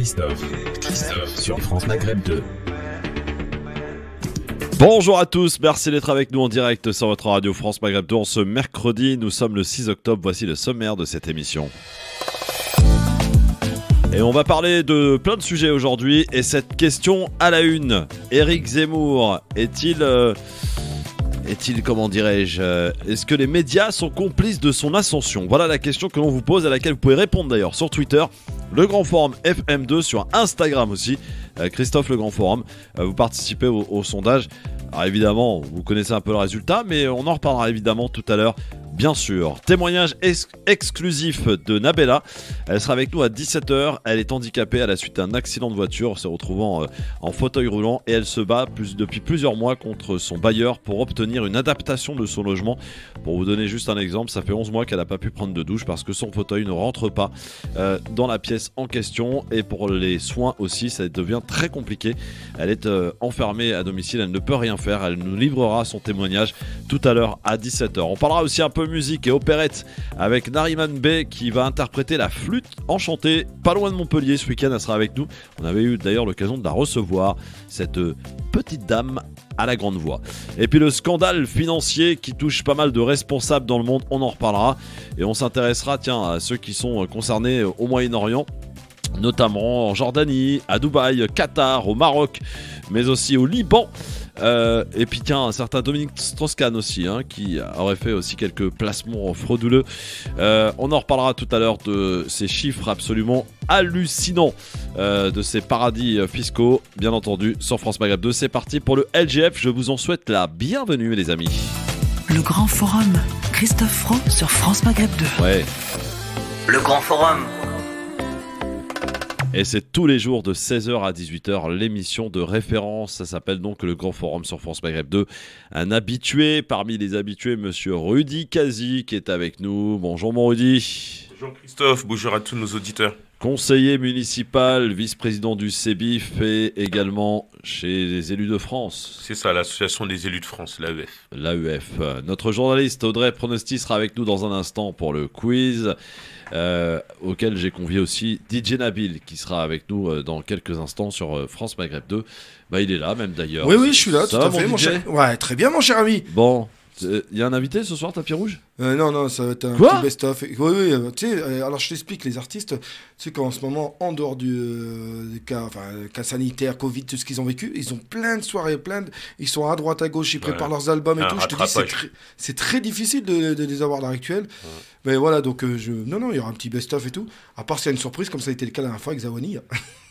Christophe sur France Maghreb 2. Bonjour à tous, merci d'être avec nous en direct sur votre radio France Maghreb 2 en ce mercredi. Nous sommes le 6 octobre, voici le sommaire de cette émission. Et on va parler de plein de sujets aujourd'hui. Et cette question à la une, Éric Zemmour est-il, comment dirais-je, est-ce que les médias sont complices de son ascension? Voilà la question que l'on vous pose, à laquelle vous pouvez répondre d'ailleurs sur Twitter, le Grand Forum FM2, sur Instagram aussi, Christophe le Grand Forum. Vous participez au sondage. Alors évidemment, vous connaissez un peu le résultat, mais on en reparlera évidemment tout à l'heure. Bien sûr, témoignage exclusif de Nabella. Elle sera avec nous à 17h. Elle est handicapée à la suite d'un accident de voiture, se retrouvant en fauteuil roulant, et elle se bat depuis plusieurs mois contre son bailleur pour obtenir une adaptation de son logement. Pour vous donner juste un exemple, ça fait 11 mois qu'elle n'a pas pu prendre de douche parce que son fauteuil ne rentre pas dans la pièce en question, et pour les soins aussi, ça devient très compliqué. Elle est enfermée à domicile, elle ne peut rien faire. Elle nous livrera son témoignage tout à l'heure à 17h. On parlera aussi un peu musique et opérette avec Nariman Bey qui va interpréter la flûte enchantée pas loin de Montpellier ce week-end. Elle sera avec nous. On avait eu d'ailleurs l'occasion de la recevoir, cette petite dame à la grande voix. Et puis le scandale financier qui touche pas mal de responsables dans le monde, on en reparlera. Et on s'intéressera à ceux qui sont concernés au Moyen-Orient, notamment en Jordanie, à Dubaï, Qatar, au Maroc, mais aussi au Liban. Et puis un certain Dominique Strauss-Kahn aussi, qui aurait fait aussi quelques placements frauduleux. On en reparlera tout à l'heure de ces chiffres absolument hallucinants, de ces paradis fiscaux, bien entendu, sur France Maghreb 2. C'est parti pour le LGF, je vous en souhaite la bienvenue les amis. Le Grand Forum, Christophe Franc sur France Maghreb 2. Ouais. Le Grand Forum. Et c'est tous les jours de 16h à 18h, l'émission de référence. Ça s'appelle donc le Grand Forum sur France Maghreb 2. Un habitué, parmi les habitués, monsieur Rudy Kazi, qui est avec nous. Bonjour mon Rudy. Bonjour Christophe, bonjour à tous nos auditeurs. Conseiller municipal, vice-président du CEBIF et également chez les élus de France. C'est ça, l'association des élus de France, l'AEF. L'AEF. Notre journaliste Audrey Pronosti sera avec nous dans un instant pour le quiz. Auquel j'ai convié aussi DJ Nabil qui sera avec nous dans quelques instants sur France Maghreb 2. Il est là même d'ailleurs. Oui, je suis là, ça tout à va, fait, mon cher. Ouais, très bien, mon cher ami. Bon, il y a un invité ce soir, tapis rouge? Non, ça va être un Quoi petit best-of. Oui, tu sais, alors je t'explique, les artistes, tu sais qu'en ce moment, en dehors des cas sanitaires, Covid, tout ce qu'ils ont vécu, ils ont plein de soirées, ils sont à droite, à gauche, ils préparent leurs albums et tout. Je te dis, c'est très difficile de les avoir à l'heure actuelle. Mais voilà, donc non, il y aura un petit best-of et tout. À part s'il y a une surprise, comme ça a été le cas la dernière fois avec Zawani.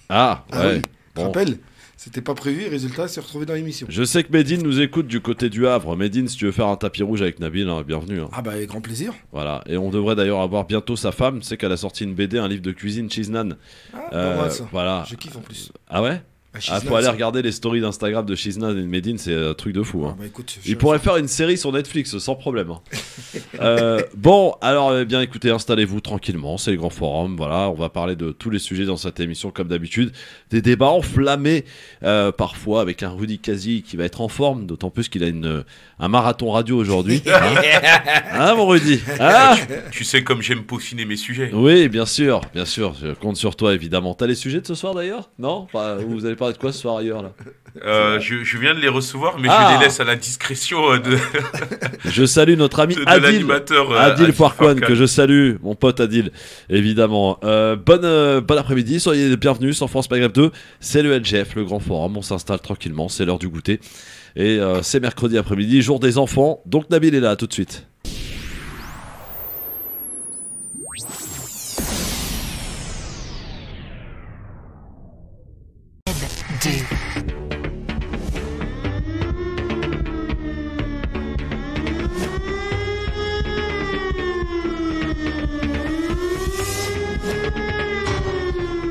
Ah, ouais. Oui, tu te rappelles? C'était pas prévu, résultat, c'est retrouvé dans l'émission. Je sais que Médine nous écoute du côté du Havre. Médine, si tu veux faire un tapis rouge avec Nabil, bienvenue. Ah avec grand plaisir. Voilà, et on devrait d'ailleurs avoir bientôt sa femme. Tu sais qu'elle a sorti une BD, un livre de cuisine, Chiznan. Pas ça. Voilà. Je kiffe en plus. Ah ouais? Faut aller regarder les stories d'Instagram de Chiznan et de Medine, c'est un truc de fou. Écoute, il pourrait faire une série sur Netflix sans problème. Bon, alors bien écoutez, installez-vous tranquillement, c'est le Grand Forum. Voilà, on va parler de tous les sujets dans cette émission comme d'habitude. Des débats enflammés, parfois avec un Rudy Kazi qui va être en forme, d'autant plus qu'il a un marathon radio aujourd'hui. Mon Rudy. Tu sais comme j'aime peaufiner mes sujets. Oui, bien sûr, je compte sur toi évidemment. T'as les sujets de ce soir d'ailleurs? Non? Vous allez parler de quoi ce soir ailleurs là? Je viens de les recevoir, mais je les laisse à la discrétion de. Je salue notre ami Adil Farquan, que je salue, mon pote Adil, évidemment. Bon après-midi, soyez les bienvenus sur France Maghreb 2. C'est le LGF, le Grand Forum. On s'installe tranquillement, c'est l'heure du goûter. Et c'est mercredi après-midi, jour des enfants. Donc Nabil est là, tout de suite.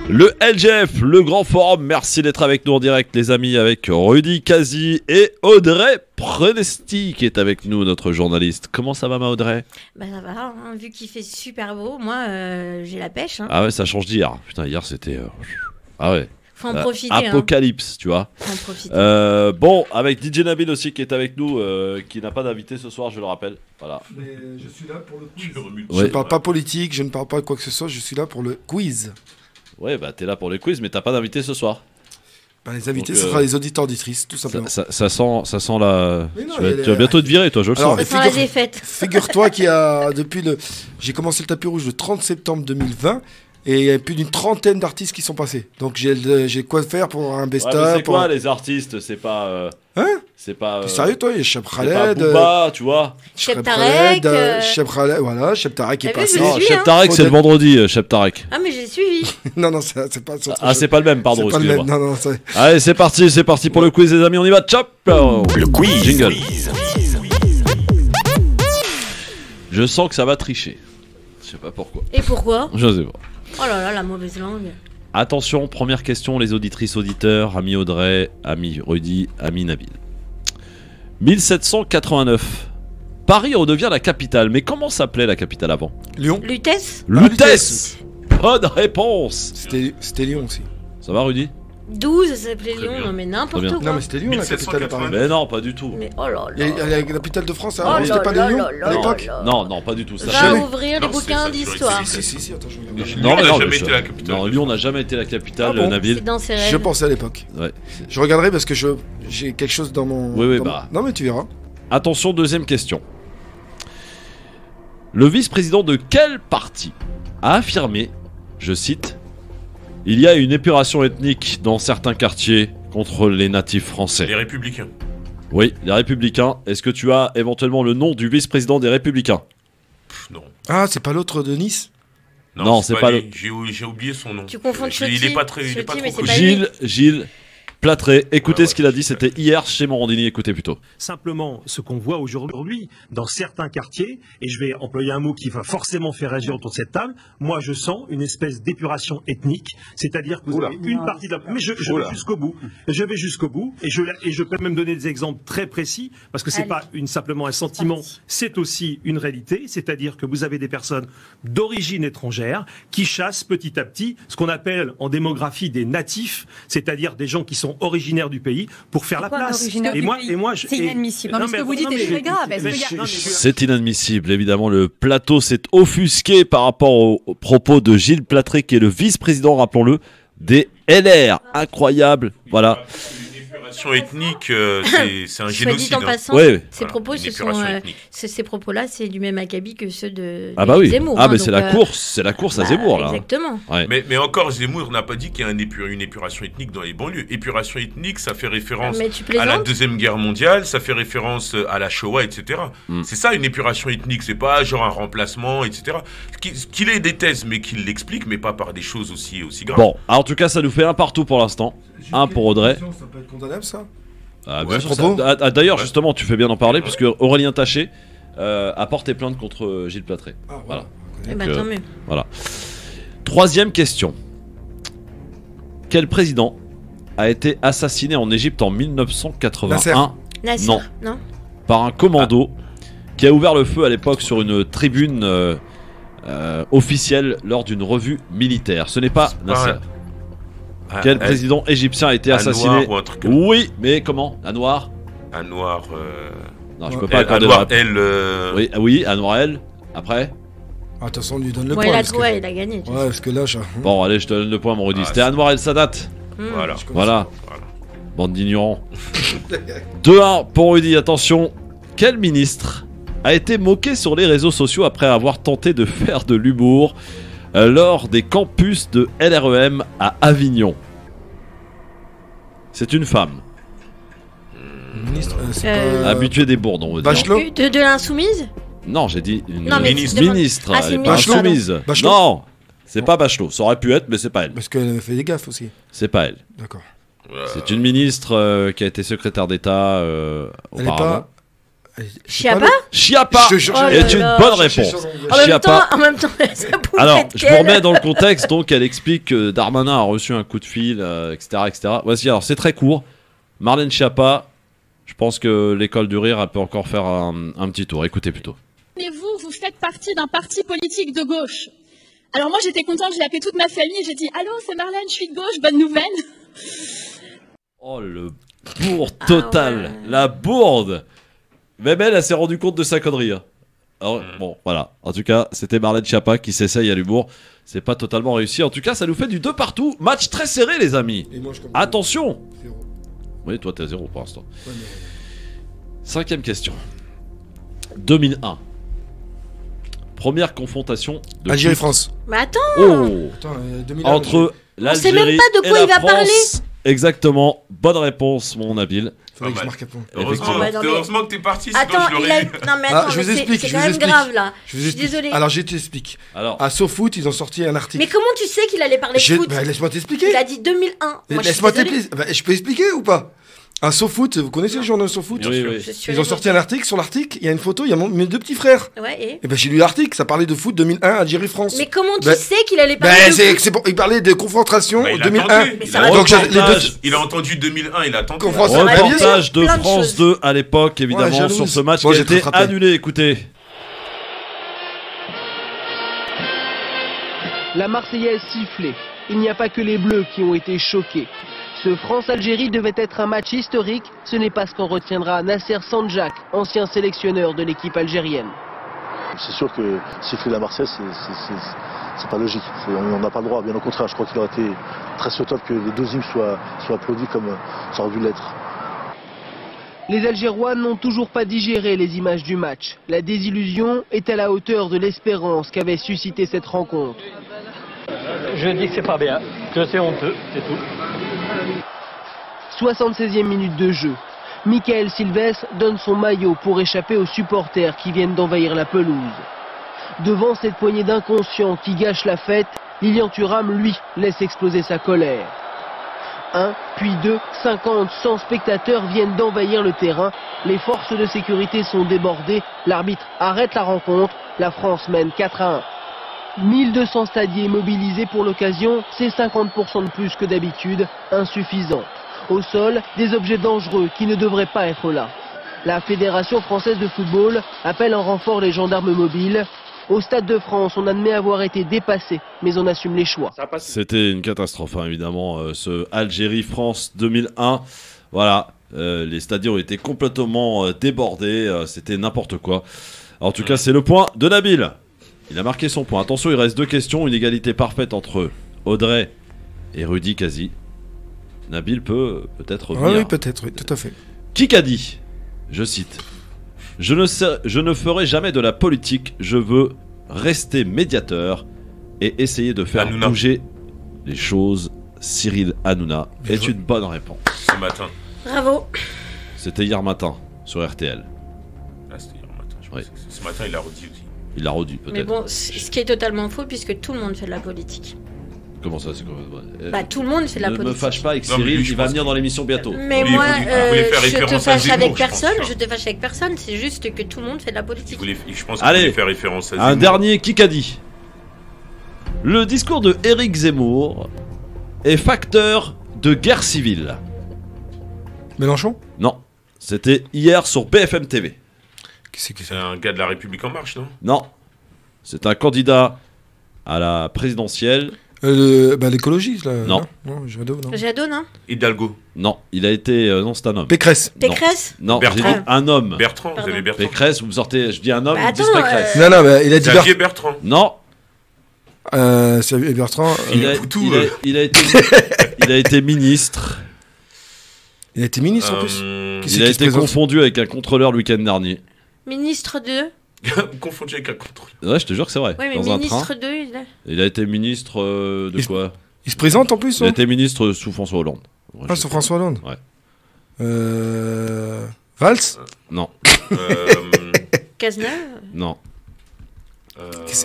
Le LGF, le Grand Forum, merci d'être avec nous en direct les amis, avec Rudy Kazi et Audrey Pronosti qui est avec nous, notre journaliste. Comment ça va ma Audrey? Ça va, vu qu'il fait super beau, moi j'ai la pêche. Ah ouais, ça change d'hier. Putain, hier c'était... Ah ouais. Faut en profiter. Apocalypse, tu vois. Faut en profiter. Bon, avec DJ Nabil aussi qui est avec nous, qui n'a pas d'invité ce soir, je le rappelle. Voilà. Mais je suis là pour le quiz. Ouais. Je ne parle pas politique, je ne parle pas de quoi que ce soit, je suis là pour le quiz. Ouais, bah t'es là pour le quiz, mais t'as pas d'invité ce soir. Bah, les invités, Donc, ce sera les auditeurs auditrices, tout simplement. Ça sent la. Mais non, Tu vas bientôt te virer, toi, je le Alors, sens. Ça sent la défaite. Figure-toi qu'il y a j'ai commencé le tapis rouge le 30 septembre 2020 et il y a plus d'une trentaine d'artistes qui sont passés. Donc j'ai quoi faire pour un Ouais, besta. mais c'est quoi les artistes? C'est pas. Hein? C'est pas. T'es sérieux toi? Il y a Cheb C'est pas Khaled, Booba, tu vois. Cheb Tarek, Cheb Khaled, voilà, Cheb Tarek est T'as vu, passé. je Non, suis, Cheb hein. Tarek, c'est le vendredi, Cheb Tarek. Ah, mais j'ai suivi. Non, non, c'est pas ça. Ah, c'est pas le même, pardon, C'est pas le même. excusez-moi. Non, non, c'est. Allez, c'est parti pour le quiz, les amis, on y va, chop. Le quiz. Jingle. Je sens que ça va tricher. Je sais pas pourquoi. Et pourquoi? Je sais pas. Oh là là, la mauvaise langue. Attention, première question, les auditrices, auditeurs, amis Audrey, amis Rudy, amis Nabil. 1789. Paris redevient la capitale, mais comment s'appelait la capitale avant? Lyon. Lutèce? Lutèce. Bonne réponse. C'était Lyon aussi. Ça va, Rudy? 12, ça s'appelait Très Lyon, bien. non mais n'importe Très bien. quoi. Non, mais c'était Lyon la capitale de Paris. 1789. Mais non, pas du tout. Mais oh là Il y là. a la capitale de France, Oh avant, c'était là pas de là Lyon là à là l'époque? là. Non, pas du tout. Ça Va jamais- ouvrir les Non, bouquins c'est ça, d'histoire. Si, attends, je regarde. Lyon n'a jamais bien été sûr. la capitale. Non, Lyon n'a jamais été la capitale, Ah bon Nabil. C'est dans ses rêves. Je pensais à l'époque. Ouais. Je regarderai parce que j'ai quelque chose dans mon. Oui, dans bah. Non, mais tu verras. Attention, deuxième question. Le vice-président de quel parti a affirmé, je cite, il y a une épuration ethnique dans certains quartiers contre les natifs français? Les Républicains. Oui, les Républicains. Est-ce que tu as éventuellement le nom du vice-président des Républicains? Non. Ah, c'est pas l'autre de Nice? Non, c'est pas lui. J'ai oublié son nom. Tu confonds Il Ciotti. est pas très. Il est pas Ciotti, trop mais c'est connu. pas Gilles Platré. Écoutez Ouais, ce qu'il a dit, c'était hier chez Morandini. Écoutez plutôt. Simplement, ce qu'on voit aujourd'hui dans certains quartiers, et je vais employer un mot qui va forcément faire réagir autour de cette table, moi je sens une espèce d'épuration ethnique, c'est-à-dire que vous avez une partie de la... Mais je vais jusqu'au bout, je vais jusqu'au bout, et je peux même donner des exemples très précis, parce que c'est Allez. pas simplement un sentiment, c'est aussi une réalité, c'est-à-dire que vous avez des personnes d'origine étrangère qui chassent petit à petit ce qu'on appelle en démographie des natifs, c'est-à-dire des gens qui sont originaires du pays, pour faire la Pourquoi place. originaires du pays C'est inadmissible. Non, mais ce que vous dites est très grave. Est-ce qu'il y a- non, mais C'est inadmissible, évidemment. Le plateau s'est offusqué par rapport aux propos de Gilles Platré, qui est le vice-président, rappelons-le, des LR. Incroyable. Voilà. L'épuration ethnique, c'est un Soit génocide. dit en hein. passant, Ouais. ces Voilà, propos, une ce sont, épuration ethnique. ces propos-là, c'est du même acabit que ceux de Ah bah oui. Zemmour. Ah hein, mais donc, c'est la course à bah, Zemmour là. Exactement. Ouais. Mais encore, Zemmour n'a pas dit qu'il y a une épuration ethnique dans les banlieues. Épuration ethnique, ça fait référence Mais tu à la plaisantes? Deuxième Guerre mondiale, ça fait référence à la Shoah, etc. Mm. C'est ça une épuration ethnique, c'est pas genre un remplacement, etc. Qu'il ait des thèses, mais qu'il l'explique, mais pas par des choses aussi graves. Bon, en tout cas, ça nous fait un partout pour l'instant. Un pour Audrey. Ça peut être condamnable, ça? Ah, Ouais, bien sûr, propos. d'ailleurs, Ouais. justement, tu fais bien d'en parler, puisque Aurélien Taché a porté plainte contre Gilles Platré. Ah, Voilà. Eh ben, Donc, tant mieux. Troisième question. Quel président a été assassiné en Égypte en 1981 Nasser, Non. non par un commando qui a ouvert le feu à l'époque sur une tribune officielle lors d'une revue militaire? Ce n'est pas Nasser. Ah, Quel président égyptien a été assassiné? Anwar ou un truc comme Oui, mais comment? Anwar? Anwar. Non, je peux pas accorder Anwar la- El. Oui, Anwar El. Après? Ah, de toute façon, on lui donne le Ouais, point. il a parce que- ouais, il a gagné. Ouais, parce que là, Bon, allez, je te donne le point, mon Rudy. Ah, C'était c'est- Anwar El Sadat. Voilà. Voilà, Voilà. bande d'ignorants. 2-1 pour Rudy, attention. Quel ministre a été moqué sur les réseaux sociaux après avoir tenté de faire de l'humour lors des campus de LREM à Avignon? C'est une femme, Ministre, c'est Euh, pas. habituée des bourdes, on va dire. Bachelot. De l'insoumise? Non, j'ai dit une Non, mais ministre. tu demandes- Ministre, Ah, elle c'est est une pas ministre, insoumise. Bachelot. Non, c'est pas Bachelot. Ça aurait pu être, mais c'est pas elle. Parce qu'elle avait fait des gaffes aussi. C'est pas elle. D'accord. C'est une ministre qui a été secrétaire d'État Elle est auparavant. pas. Chiappa? Chiappa Je te jure, Oh est là une là. bonne Je cherchais réponse. son nom. En même temps, ça pouvait Alors, être je vous qu'elle. remets dans le contexte. Donc, elle explique que Darmanin a reçu un coup de fil, etc., etc. Voici, alors, c'est très court. Marlène Schiappa, je pense que l'école du rire, elle peut encore faire un petit tour. Écoutez plutôt. Et vous faites partie d'un parti politique de gauche. Alors moi, j'étais contente, j'ai appelé toute ma famille, j'ai dit « Allô, c'est Marlène, je suis de gauche, bonne nouvelle !» Oh, le bourde total. ouais. La bourde. Même elle s'est rendue compte de sa connerie. Hein. Alors, bon, voilà. En tout cas, c'était Marlène Schiappa qui s'essaye à l'humour. C'est pas totalement réussi. En tout cas, ça nous fait du 2 partout. Match très serré, les amis. Et moi, je Attention. 0. Oui, toi, t'es à 0 pour l'instant. Ouais, mais... 5e question. 2001. Première confrontation de Algérie-France. Mais attends. Oh. Attends, 2001, Entre sait même l'Algérie pas de et quoi la il va France. parler. Exactement. Bonne réponse, mon Nabil. Faudrait que je mal. marque un point. Heureusement, Ouais, non, mais- heureusement que t'es parti, sinon Attends, je il l'aurais a... eu. Non mais Ah, attends, je vous mais explique, c'est je quand vous même explique. grave là. Je vous suis explique. désolée. Alors, je t'explique. Alors, À SoFoot, ils ont sorti un article. Mais comment tu sais qu'il allait parler de foot? Bah, laisse-moi t'expliquer. Il a dit 2001. Moi, je suis Laisse-moi désolée. t'expliquer. Bah, je peux expliquer ou pas? Un SoFoot, vous connaissez le journal SoFoot? oui, oui. Je suis Ils ont allée sorti un article. Sur l'article, il y a une photo, il y a mes 2 petits frères. voir. Ouais, et Et ben j'ai lu l'article, ça parlait de foot 2001, Algérie-France. mais comment tu Bah- sais qu'il allait parler Ben de c'est foot? bon, il parlait de confrontation Bah, il a 2001. tenté. Mais Il ça a- va. Donc les deux. Il a entendu 2001, il a tenté. Confrontation. Ouais, reportage de plein de France choses. 2 à l'époque, évidemment, jalouse. sur ce match Moi, qui a j'ai été rattrapé. annulé. Écoutez. La Marseillaise sifflée. Il n'y a pas que les Bleus qui ont été choqués. Ce France-Algérie devait être un match historique. Ce n'est pas ce qu'en retiendra Nasser Sanjak, ancien sélectionneur de l'équipe algérienne. C'est sûr que siffler la Marseillaise, c'est pas logique. On n'a pas le droit. Bien au contraire, je crois qu'il aurait été très souhaitable que les 2 hymnes soient applaudis comme ça aurait dû l'être. Les Algérois n'ont toujours pas digéré les images du match. La désillusion est à la hauteur de l'espérance qu'avait suscité cette rencontre. Je dis que c'est pas bien, que c'est honteux, c'est tout. 76e minute de jeu. Michael Silvestre donne son maillot pour échapper aux supporters qui viennent d'envahir la pelouse. Devant cette poignée d'inconscients qui gâchent la fête, Lilian Thuram, lui, laisse exploser sa colère. 1, puis 2, 50, 100 spectateurs viennent d'envahir le terrain. Les forces de sécurité sont débordées. L'arbitre arrête la rencontre. La France mène 4-1. 1200 stadiers mobilisés pour l'occasion, c'est 50% de plus que d'habitude, insuffisant. Au sol, des objets dangereux qui ne devraient pas être là. La Fédération française de football appelle en renfort les gendarmes mobiles. Au Stade de France, on admet avoir été dépassé, mais on assume les choix. C'était une catastrophe, hein, évidemment, ce Algérie-France 2001. Voilà, les stadions ont été complètement débordés, c'était n'importe quoi. En tout cas, c'est le point de Nabil. Il a marqué son point. Attention, il reste 2 questions, une égalité parfaite entre Audrey et Rudy Kazi. Nabil peut peut-être revenir. Oui, peut-être, oui, tout à fait. Qui qu'a dit, je cite, je ne ferai jamais de la politique, je veux rester médiateur et essayer de faire Hanouna. bouger les choses. Cyril Hanouna est une bonne réponse. Ce matin. Bravo. C'était hier matin sur RTL. Ah, c'était hier matin. Je pense Oui. que ce matin, il l'a redit aussi. Il l'a redit peut-être. Mais bon, ce qui est totalement faux puisque tout le monde fait de la politique. Comment ça, c'est quoi Bah tout le monde fait de la Ne me politique. fâche pas avec Non, mais Cyril, lui, je il va pense venir dans l'émission bientôt. Mais Oui, moi, il voulait faire je te référence à fâche Zemmour, avec je pense, personne, genre. je te fâche avec personne, c'est juste que tout le monde fait de la politique. Je pense qu'il Allez, voulait faire référence à un Zemmour. dernier qui qu'a dit. Le discours de Éric Zemmour est facteur de guerre civile. Mélenchon? Non, c'était hier sur BFM TV. C'est un gars de la République En Marche, non? Non, c'est un candidat à la présidentielle. L'écologiste, là. Non. Non, Jadot, non. Jadot, non? Hidalgo. Non, il a été... non, c'est un homme. Pécresse. Non. Pécresse? Non, j'ai Bertrand. dit un homme. Bertrand, vous avez Bertrand. Pécresse, vous me sortez... Je dis un homme, Bah, vous me dites attends, Pécresse. Non, non, bah, il a dit Xavier Bertrand. Non, c'est Bertrand. il a été ministre. Il a été ministre en plus. Qui c'est Il a qui se été présente confondu avec un contrôleur le week-end dernier. Ministre de... Confondu avec un contrôle. Ouais, je te jure que c'est vrai. Oui, mais Dans un ministre train. de... Il a été ministre de quoi? Il se présente en plus, Il a hein été ministre sous François Hollande. Ouais, Ah, je sur sais François Hollande. Ouais. Valls Non, Cazeneuve? non.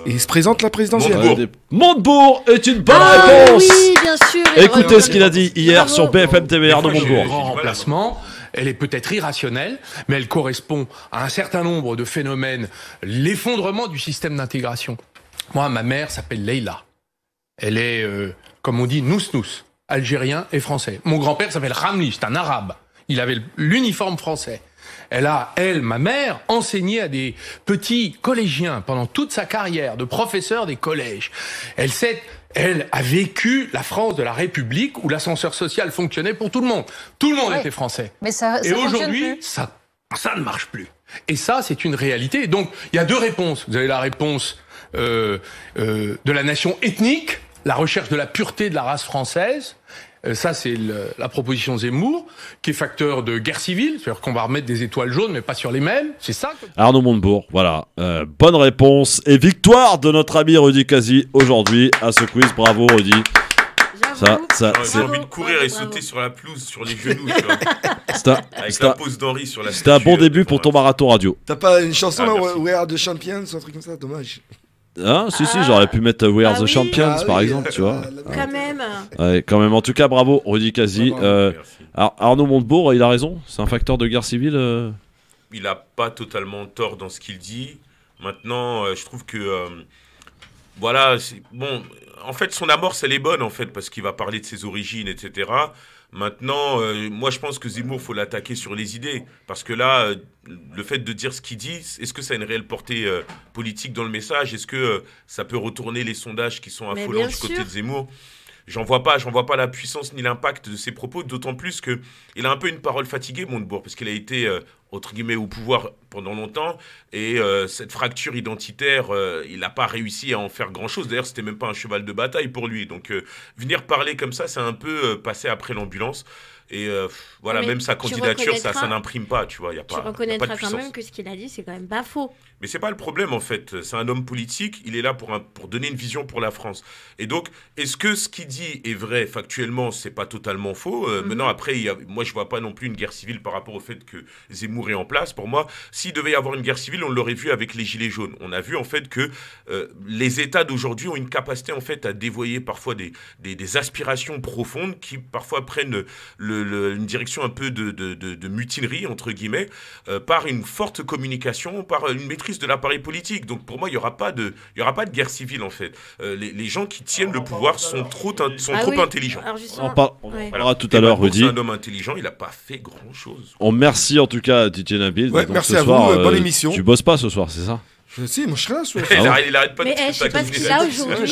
Il se présente la présidentielle. Montebourg. Montebourg est une bonne Ah réponse. oui, bien sûr. Écoutez ce qu'il a dit hier Bravo. sur BFM TV, Arnaud Des fois, Montebourg. j'ai- Remplacement, elle est peut-être irrationnelle, mais elle correspond à un certain nombre de phénomènes. L'effondrement du système d'intégration. Moi, ma mère s'appelle Leïla. Elle est, comme on dit, nous-nous, algérien et français. Mon grand-père s'appelle Ramli, c'est un arabe. Il avait l'uniforme français. Elle a, ma mère, enseigné à des petits collégiens pendant toute sa carrière de professeur des collèges. Elle a vécu la France de la République où l'ascenseur social fonctionnait pour tout le monde. Tout le monde était français. Mais ça Et fonctionne aujourd'hui, plus. ça ne marche plus. Et ça, c'est une réalité. Donc, il y a deux réponses. Vous avez la réponse de la nation ethnique, la recherche de la pureté de la race française. Ça, c'est la proposition Zemmour, qui est facteur de guerre civile. C'est-à-dire qu'on va remettre des étoiles jaunes, mais pas sur les mêmes. C'est ça. Arnaud Montebourg, voilà. Bonne réponse et victoire de notre ami Rudy Kazi aujourd'hui à ce quiz. Bravo Rudy. J'ai envie de courir et sauter sur la pelouse, sur les genoux. Avec la pose d'Henri sur la. C'était un bon début pour ton marathon radio. T'as pas une chanson là, We Are the Champions, un truc comme ça, dommage. Hein, si, j'aurais pu mettre We Are the Champions par exemple, tu vois. Quand même. Ouais, quand même. En tout cas, bravo Rudy Kazi. Alors, Arnaud Montebourg, il a raison. C'est un facteur de guerre civile. Il a pas totalement tort dans ce qu'il dit. Maintenant, je trouve que voilà, bon. En fait, son amorce, elle est bonne, en fait, parce qu'il va parler de ses origines, etc. Maintenant, moi, je pense que Zemmour, faut l'attaquer sur les idées. Parce que là, le fait de dire ce qu'il dit, est-ce que ça a une réelle portée politique dans le message? Est-ce que ça peut retourner les sondages qui sont affolants du côté de Zemmour? J'en vois pas la puissance ni l'impact de ses propos, d'autant plus qu'il a un peu une parole fatiguée, Montebourg, parce qu'il a été, entre guillemets, au pouvoir pendant longtemps, et cette fracture identitaire, il n'a pas réussi à en faire grand-chose. D'ailleurs, c'était même pas un cheval de bataille pour lui. Donc, venir parler comme ça, c'est un peu passer après l'ambulance. Et voilà, même sa candidature, ça n'imprime pas, tu vois. Tu reconnaîtras quand même que ce qu'il a dit, c'est quand même pas faux. Mais c'est pas le problème, en fait. C'est un homme politique, il est là pour donner une vision pour la France. Et donc, est-ce que ce qu'il dit est vrai factuellement? C'est pas totalement faux. Maintenant, après, moi, je vois pas non plus une guerre civile par rapport au fait que Zemmour est en place. Pour moi, s'il devait y avoir une guerre civile, on l'aurait vu avec les Gilets jaunes. On a vu, en fait, que les États d'aujourd'hui ont une capacité, en fait, à dévoyer parfois des aspirations profondes qui, parfois, prennent une direction un peu de mutinerie, entre guillemets, par une forte communication, par une maîtrise de l'appareil politique. Donc pour moi, il y aura pas de guerre civile, en fait. Les gens qui tiennent le pouvoir sont trop intelligents. On parlera tout à l'heure, Rudy. C'est un homme intelligent, il n'a pas fait grand-chose. On merci en tout cas Didier Nabil. Ouais, merci à vous, bonne émission. Tu bosses pas ce soir, c'est ça? Si, moi je serai là ce soir. Il arrête pas de je sais pas ce qu'il a aujourd'hui.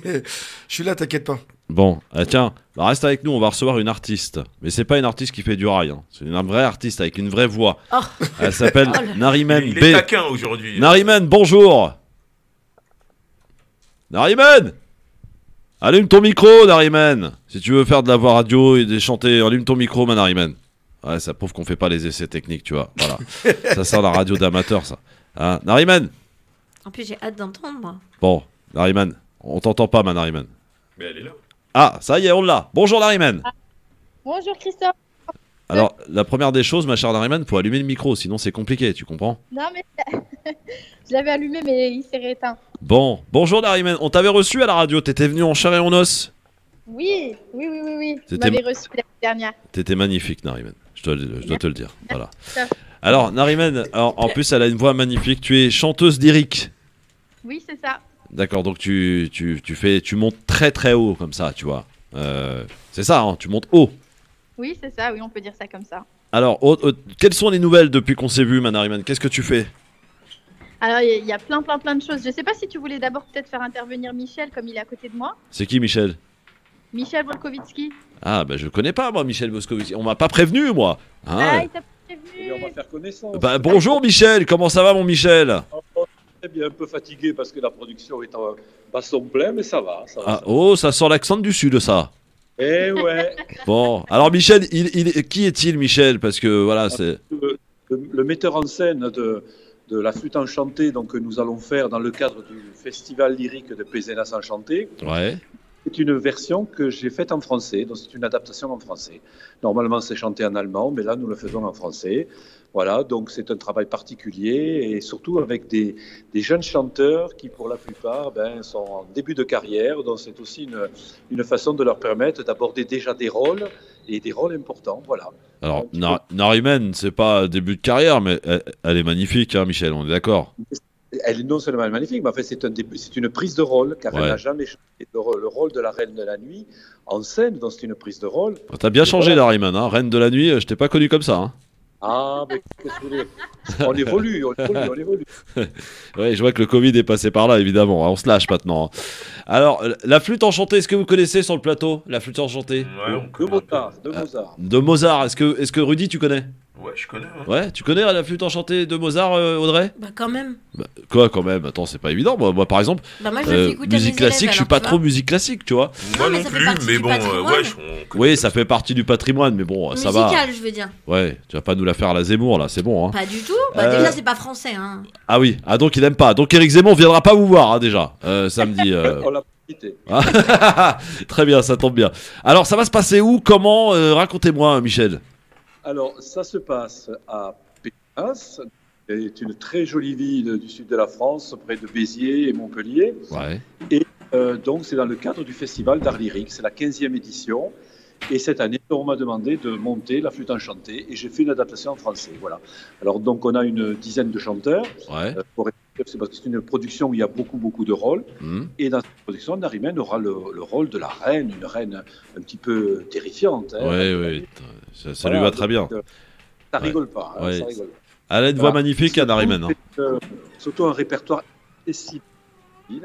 Je suis là, t'inquiète pas. Bon, tiens, reste avec nous, on va recevoir une artiste. Mais c'est pas une artiste qui fait du rail, hein. C'est une vraie artiste avec une vraie voix. Elle s'appelle Nariman B. Il est taquin aujourd'hui. Nariman, bonjour. Nariman, allume ton micro, Nariman. Si tu veux faire de la voix radio et chanter, allume ton micro, Nariman. Ouais, ça prouve qu'on fait pas les essais techniques, tu vois. Voilà. Ça sert la radio d'amateur, ça. Hein, Nariman. En plus, j'ai hâte d'entendre, moi. Bon, Nariman, on t'entend pas, Nariman. Mais elle est là. Ah, ça y est, on l'a. Bonjour, Nariman. Bonjour, Christophe. Alors, la première des choses, ma chère Nariman, faut allumer le micro, sinon c'est compliqué, tu comprends? Non, mais je l'avais allumé, mais il s'est rééteint. Bon, bonjour, Nariman. On t'avait reçu à la radio, t'étais venu en chair et en os. Oui. Vous m'avez reçu l'année dernière. T'étais magnifique, Nariman. Je dois te le dire. Voilà. Alors, Nariman, en plus, elle a une voix magnifique. Tu es chanteuse lyrique. Oui, c'est ça. D'accord, donc tu montes très très haut comme ça, tu vois. C'est ça, hein, tu montes haut. Oui, c'est ça, oui, on peut dire ça comme ça. Alors, quelles sont les nouvelles depuis qu'on s'est vu, Nariman? Qu'est-ce que tu fais? Alors, il y a plein de choses. Je sais pas si tu voulais d'abord peut-être faire intervenir Michel, comme il est à côté de moi. C'est qui, Michel? Michel Volkovitsky. Ah, bah je connais pas, moi, Michel Volkovitsky. On m'a pas prévenu, moi. Hein, il t'a pas prévenu. Et on va faire connaissance. Bah, bonjour, Michel. Comment ça va, mon Michel? Très bien, un peu fatigué parce que la production est en basson plein, mais ça va. Oh, ça sent l'accent du sud, ça. Eh ouais. Bon, alors Michel, qui est-il, Michel? Parce que voilà, c'est le metteur en scène de la flûte enchantée, donc que nous allons faire dans le cadre du festival lyrique de Pézenas Enchanté. Ouais. C'est une version que j'ai faite en français, donc c'est une adaptation en français. Normalement, c'est chanté en allemand, mais là, nous le faisons en français. Voilà, donc c'est un travail particulier et surtout avec des jeunes chanteurs qui, pour la plupart, sont en début de carrière. Donc c'est aussi une façon de leur permettre d'aborder déjà des rôles et des rôles importants. Voilà. Alors, Nariman, c'est pas début de carrière, mais elle est magnifique, hein, Michel, on est d'accord? Elle est non seulement magnifique, mais en fait, c'est une prise de rôle, car elle n'a jamais chanté le rôle de la Reine de la Nuit en scène, donc c'est une prise de rôle. T'as bien changé, Nariman, hein. Reine de la Nuit, je t'ai pas connu comme ça. Hein. Ah, mais qu'est-ce que vous voulez? On évolue. Oui, je vois que le Covid est passé par là, évidemment. On se lâche maintenant. Alors, la flûte enchantée, est-ce que vous connaissez sur le plateau, la flûte enchantée? De Mozart. De Mozart. Est-ce que Rudy, tu connais? Ouais, je connais. Hein. Ouais, tu connais la flûte enchantée de Mozart, Audrey? Bah quand même. Bah, quoi quand même? Attends, c'est pas évident. Moi par exemple, Bah moi je le fais écouter à mes musique classique, élèves, je suis alors, pas tu trop vois. musique classique, tu vois. Moi mais non ça fait plus, partie mais du bon, patrimoine. ouais, Oui, ça fait partie du patrimoine, mais bon, ça va. Musical, je veux dire. Ouais, tu vas pas nous la faire à la Zemmour là, c'est bon. Hein. Pas du tout. Bah déjà c'est pas français. Hein. Ah oui, ah donc il aime pas. Donc Éric Zemmour viendra pas vous voir hein, déjà samedi. On l'a quitté. Très bien, ça tombe bien. Alors ça va se passer où? Comment? Racontez-moi, Michel. Alors, ça se passe à Pékin, c'est une très jolie ville du sud de la France, près de Béziers et Montpellier. Ouais. Et donc, c'est dans le cadre du Festival d'Art Lyrique, c'est la 15e édition. Et cette année, on m'a demandé de monter la flûte enchantée et j'ai fait une adaptation en français. Voilà. Alors, donc, on a une dizaine de chanteurs. Ouais. C'est parce que c'est une production où il y a beaucoup de rôles. Et dans cette production, Narimène aura le rôle de la reine, une reine un petit peu terrifiante. Hein, Oui, ça lui va très bien. Ça rigole pas. Hein, ouais. Ça rigole. Elle a une voix magnifique, Narimène. Hein. Surtout un répertoire accessible,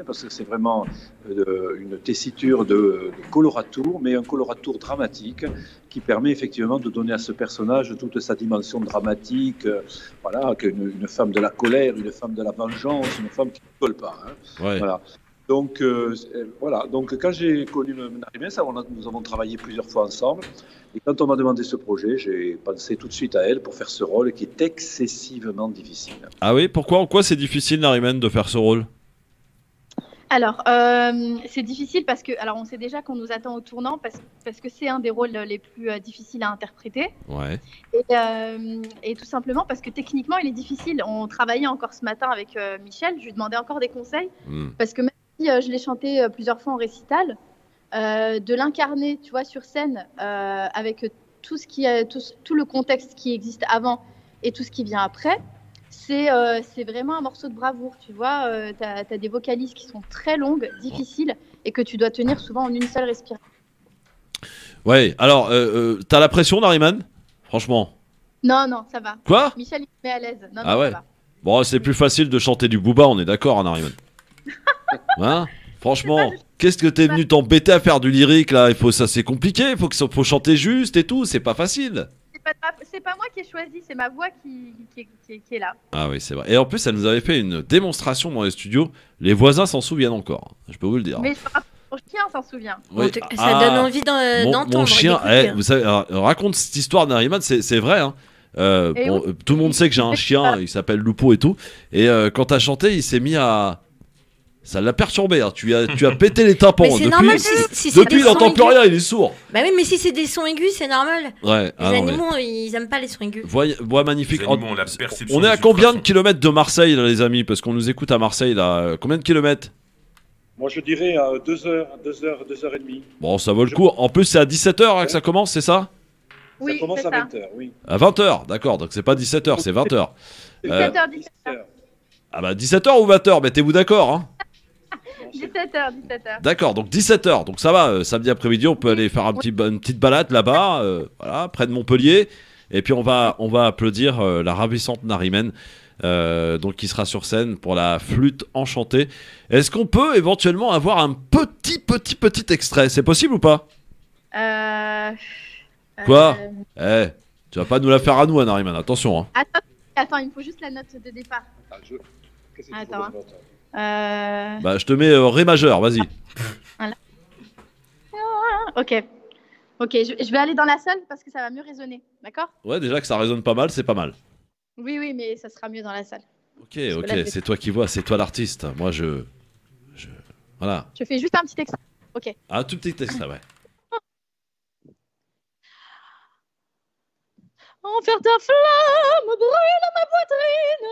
parce que c'est vraiment une tessiture de coloratour, mais un coloratour dramatique qui permet effectivement de donner à ce personnage toute sa dimension dramatique. Voilà, une femme de la colère, une femme de la vengeance, une femme qui ne rigole pas. Hein. Ouais. Voilà. Donc, voilà. Donc, quand j'ai connu Narimène, nous avons travaillé plusieurs fois ensemble. Et quand on m'a demandé ce projet, j'ai pensé tout de suite à elle pour faire ce rôle qui est excessivement difficile. Ah oui, pourquoi? En quoi c'est difficile, Narimène, de faire ce rôle? Alors, c'est difficile parce que, alors on sait déjà qu'on nous attend au tournant parce que c'est un des rôles les plus difficiles à interpréter. Ouais. Et tout simplement parce que techniquement, il est difficile. On travaillait encore ce matin avec Michel, je lui demandais encore des conseils parce que même si je l'ai chanté plusieurs fois en récital, de l'incarner, tu vois, sur scène avec tout le contexte qui existe avant et tout ce qui vient après. C'est vraiment un morceau de bravoure, tu vois. Tu as des vocalises qui sont très longues, difficiles, et que tu dois tenir souvent en une seule respiration. Ouais, alors, t'as la pression, Narimène? Franchement. Non, ça va. Quoi? Michel, il me met à l'aise. Non, ah ouais. Ça va. Bon, c'est plus facile de chanter du Booba, on est d'accord, hein, Narimène? Hein? Franchement, qu'est-ce que t'es venu t'embêter à faire du lyrique, là? C'est compliqué, faut chanter juste et tout, c'est pas facile. C'est pas moi qui ai choisi, c'est ma voix qui est là. Ah oui, c'est vrai. Et en plus, elle nous avait fait une démonstration dans les studios. Les voisins s'en souviennent encore, je peux vous le dire. Mais mon chien s'en souvient. Oui. Ça donne envie d'entendre. Mon chien, vous savez, raconte cette histoire d'Narimène, c'est vrai. Hein. Oui. Tout le monde sait que j'ai un chien, il s'appelle Lupo et tout. Et quand t'as chanté, il s'est mis à... Ça l'a perturbé, hein. Tu as pété les tympans. Mais c'est normal si depuis il n'entend plus rien, il est sourd. Bah oui, mais si c'est des sons aigus, c'est normal. Ouais, les animaux, ils aiment pas les sons aigus. Voix magnifique. Animaux, on est à combien de kilomètres de Marseille, là, les amis? Parce qu'on nous écoute à Marseille, là. Combien de kilomètres? Moi, je dirais à 2 heures et demie. Bon, ça vaut le coup. En plus, c'est à 17h hein, que ça commence, c'est ça? Oui, ça commence à 20h, oui. À 20h, d'accord. Donc c'est pas 17h, c'est 20h. 17h. Ah bah 17h ou 20h, mettez-vous d'accord, hein? 17h. D'accord, donc 17h, donc ça va, samedi après-midi, on peut aller faire une petite balade là-bas, voilà, près de Montpellier, et puis on va applaudir la ravissante Narimène, donc qui sera sur scène pour la flûte enchantée. Est-ce qu'on peut éventuellement avoir un petit extrait? C'est possible ou pas? Quoi? Tu vas pas nous la faire à nous, Narimène, attention. Hein. Attends, il me faut juste la note de départ. Attends. Bah, je te mets Ré majeur, vas-y. Voilà. Ok, je vais aller dans la salle parce que ça va mieux résonner, d'accord? Ouais, déjà que ça résonne pas mal, c'est pas mal. Oui, mais ça sera mieux dans la salle. Ok, c'est toi qui vois, c'est toi l'artiste. Moi, voilà. Je fais juste un petit extrait. Ok. Un tout petit extrait, ouais. Enfer ta flamme, brûle ma poitrine.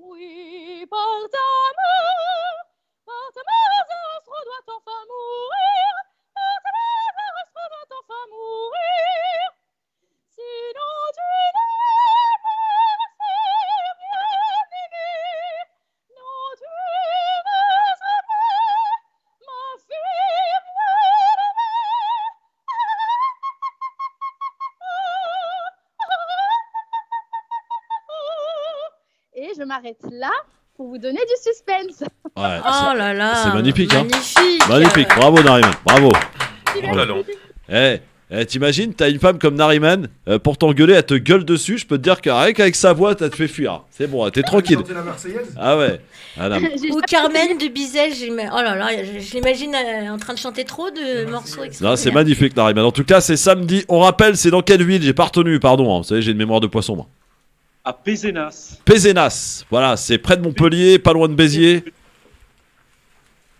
Oui, par ta main, Zastre doit enfin mourir. Par ta main, Zastre doit enfin mourir. Sinon tu n'es pas bien aimé. Non, tu ne sais pas ma fille bien-aimée. Et je m'arrête là pour vous donner du suspense. Ouais, Oh là là. c'est magnifique, hein. Magnifique. Magnifique. Bravo, Nariman. Bravo. Talent. T'imagines, t'as une femme comme Nariman, pour t'engueuler, elle te gueule dessus. Je peux te dire qu'avec sa voix, t'as te fait fuir. C'est bon, t'es tranquille. Ah ouais. Ou Carmen de Bizet, oh là là, je l'imagine en train de chanter trop de morceaux. Non, c'est magnifique, Nariman. En tout cas, c'est samedi. On rappelle, c'est dans quelle ville? J'ai pas retenu, pardon. Vous savez, j'ai une mémoire de poisson, moi. À Pézenas. Pézenas. Voilà, c'est près de Montpellier, pas loin de Béziers.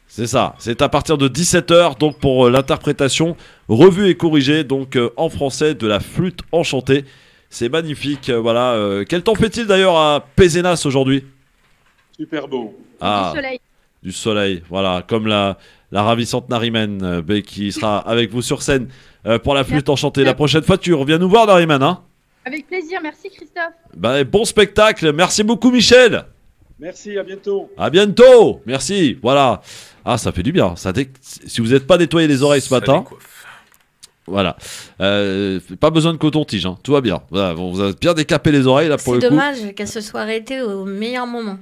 C'est ça, c'est à partir de 17h, donc pour l'interprétation revue et corrigée, donc en français, de la flûte enchantée. C'est magnifique, voilà. Quel temps fait-il d'ailleurs à Pézenas aujourd'hui? Super beau. Ah, Du soleil. du soleil, voilà, comme la ravissante Nariman qui sera avec vous sur scène pour la flûte enchantée. La prochaine fois, tu reviens nous voir, Nariman, hein? Avec plaisir, merci Christophe. Bah, bon spectacle, merci beaucoup, Michel. Merci, à bientôt. À bientôt, merci, voilà. Ah, ça fait du bien. Si vous n'êtes pas nettoyé les oreilles ce matin, voilà. Pas besoin de coton-tige, hein. Tout va bien. Voilà, vous avez bien décapé les oreilles là pour le coup. C'est dommage qu'elle se soit arrêtée au meilleur moment.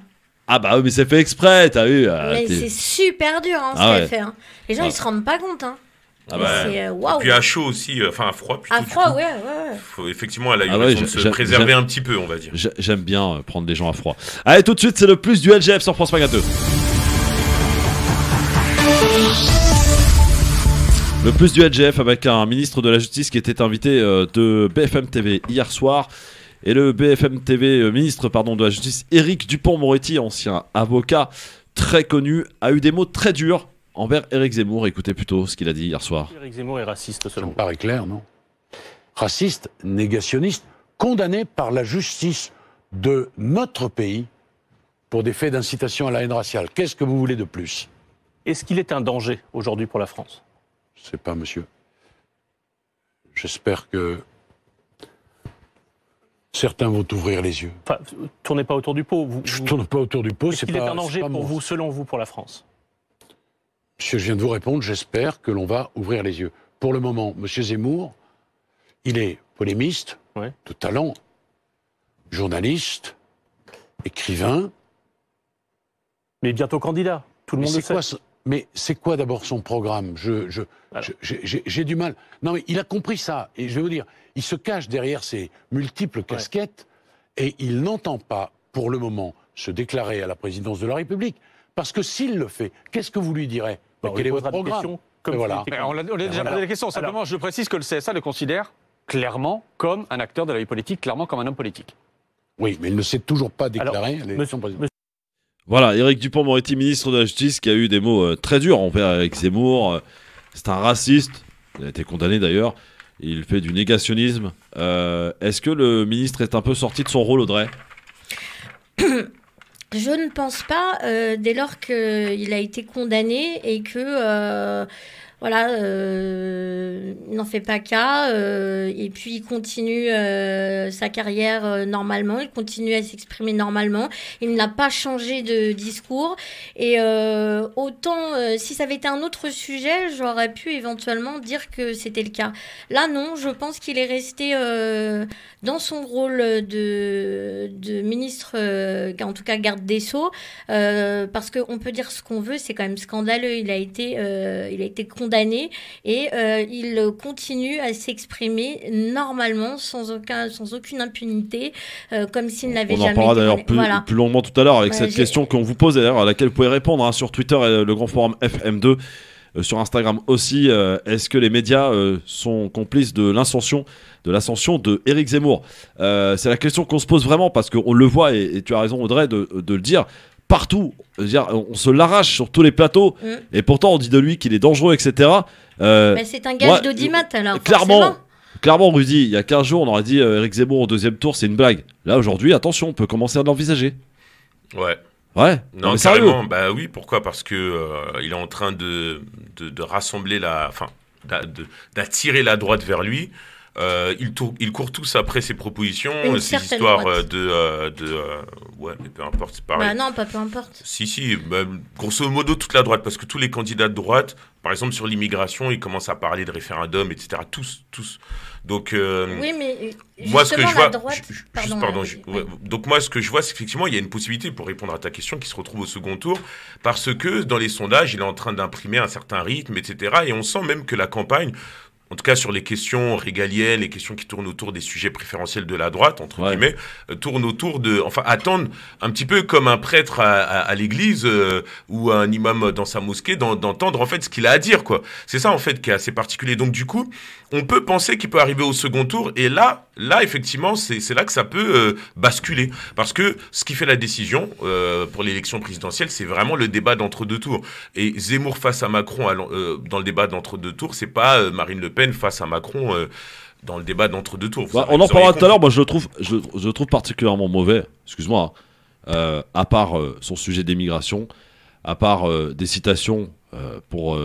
Ah bah oui, mais c'est fait exprès, t'as vu. Mais c'est super dur ce qu'elle fait. Hein. Les gens ils se rendent pas compte. Hein. Ah bah, et puis à chaud aussi, enfin à froid plutôt. À froid, ouais. Effectivement, elle a eu raison de se préserver un petit peu, on va dire. J'aime bien prendre des gens à froid. Allez, tout de suite, c'est le plus du LGF sur France Magazine 2. Le plus du LGF avec un ministre de la Justice qui était invité de BFM TV hier soir. Et le BFM TV ministre de la Justice, Éric Dupond-Moretti, ancien avocat très connu, a eu des mots très durs envers Éric Zemmour. Écoutez plutôt ce qu'il a dit hier soir. Éric Zemmour est raciste selon vous? Ça me paraît clair, non? Raciste, négationniste, condamné par la justice de notre pays pour des faits d'incitation à la haine raciale. Qu'est-ce que vous voulez de plus? Est-ce qu'il est un danger aujourd'hui pour la France? Je sais pas, monsieur. J'espère que certains vont ouvrir les yeux. Enfin, tournez pas autour du pot. Je tourne pas autour du pot. Est-ce qu'il est un danger pour vous, selon vous, pour la France? Monsieur, je viens de vous répondre. J'espère que l'on va ouvrir les yeux. Pour le moment, monsieur Zemmour, il est polémiste, de talent, journaliste, écrivain. Mais bientôt candidat. Tout le monde le sait. Mais c'est quoi d'abord son programme? J'ai du mal. Non, mais il a compris ça. Et je vais vous dire, il se cache derrière ses multiples casquettes et il n'entend pas, pour le moment, se déclarer à la présidence de la République. Parce que s'il le fait, qu'est-ce que vous lui direz? Quel est votre programme? Voilà. On a déjà posé la question. Simplement, je précise que le CSA le considère clairement comme un acteur de la vie politique, clairement comme un homme politique. Oui, mais il ne s'est toujours pas déclaré à l'élection présidentielle. Voilà, Éric Dupond-Moretti, ministre de la Justice, qui a eu des mots très durs envers Éric Zemmour. C'est un raciste, il a été condamné d'ailleurs, il fait du négationnisme. Est-ce que le ministre est un peu sorti de son rôle, Audrey? Je ne pense pas, dès lors qu'il a été condamné et que... il n'en fait pas cas, et puis il continue sa carrière normalement, il continue à s'exprimer normalement, il n'a pas changé de discours, et autant, si ça avait été un autre sujet, j'aurais pu éventuellement dire que c'était le cas. Là non, je pense qu'il est resté dans son rôle de ministre, en tout cas garde des Sceaux, parce qu'on peut dire ce qu'on veut, c'est quand même scandaleux, il a été condamné et il continue à s'exprimer normalement sans aucune impunité, comme s'il n'avait jamais été. On en parlera d'ailleurs plus longuement tout à l'heure avec cette question qu'on vous pose d'ailleurs, à laquelle vous pouvez répondre sur Twitter et le Grand Forum FM2, sur Instagram aussi. Est-ce que les médias sont complices de l'ascension de Éric Zemmour? C'est la question qu'on se pose vraiment, parce qu'on le voit, et tu as raison Audrey de le dire, partout, on se l'arrache sur tous les plateaux, et pourtant on dit de lui qu'il est dangereux, etc. C'est un gage d'audimat alors. Clairement, Rudy, il y a 15 jours, on aurait dit Éric Zemmour au deuxième tour, c'est une blague. Là aujourd'hui, attention, on peut commencer à l'envisager. Ouais. Non, mais carrément. Bah oui, pourquoi? Parce que il est en train de rassembler d'attirer la droite vers lui. Ils courent tous après ces propositions, Une ces certaine histoires droite. ouais, mais peu importe, c'est pareil. Bah non, pas peu importe. Si, grosso modo, toute la droite, parce que tous les candidats de droite, par exemple sur l'immigration, ils commencent à parler de référendum, etc. Tous. Donc, Oui, mais moi, ce que je vois, droite... donc moi, ce que je vois, c'est qu'effectivement, il y a une possibilité, pour répondre à ta question, qui se retrouve au second tour, parce que dans les sondages, il est en train d'imprimer un certain rythme, etc. Et on sent même que la campagne, en tout cas sur les questions régaliennes, les questions qui tournent autour des sujets préférentiels de la droite, entre guillemets, tournent autour de... Enfin, attendent un petit peu comme un prêtre à l'église ou un imam dans sa mosquée, d'entendre en fait ce qu'il a à dire, quoi. C'est ça, en fait, qui est assez particulier. Donc, du coup, on peut penser qu'il peut arriver au second tour, et là effectivement, c'est là que ça peut basculer. Parce que ce qui fait la décision pour l'élection présidentielle, c'est vraiment le débat d'entre-deux tours. Et Zemmour face à Macron dans le débat d'entre-deux tours, c'est pas Marine Le Pen face à Macron dans le débat d'entre-deux tours. On en parlera tout à l'heure. Moi, je le trouve particulièrement mauvais. Excuse-moi. À part son sujet d'émigration, à part des citations pour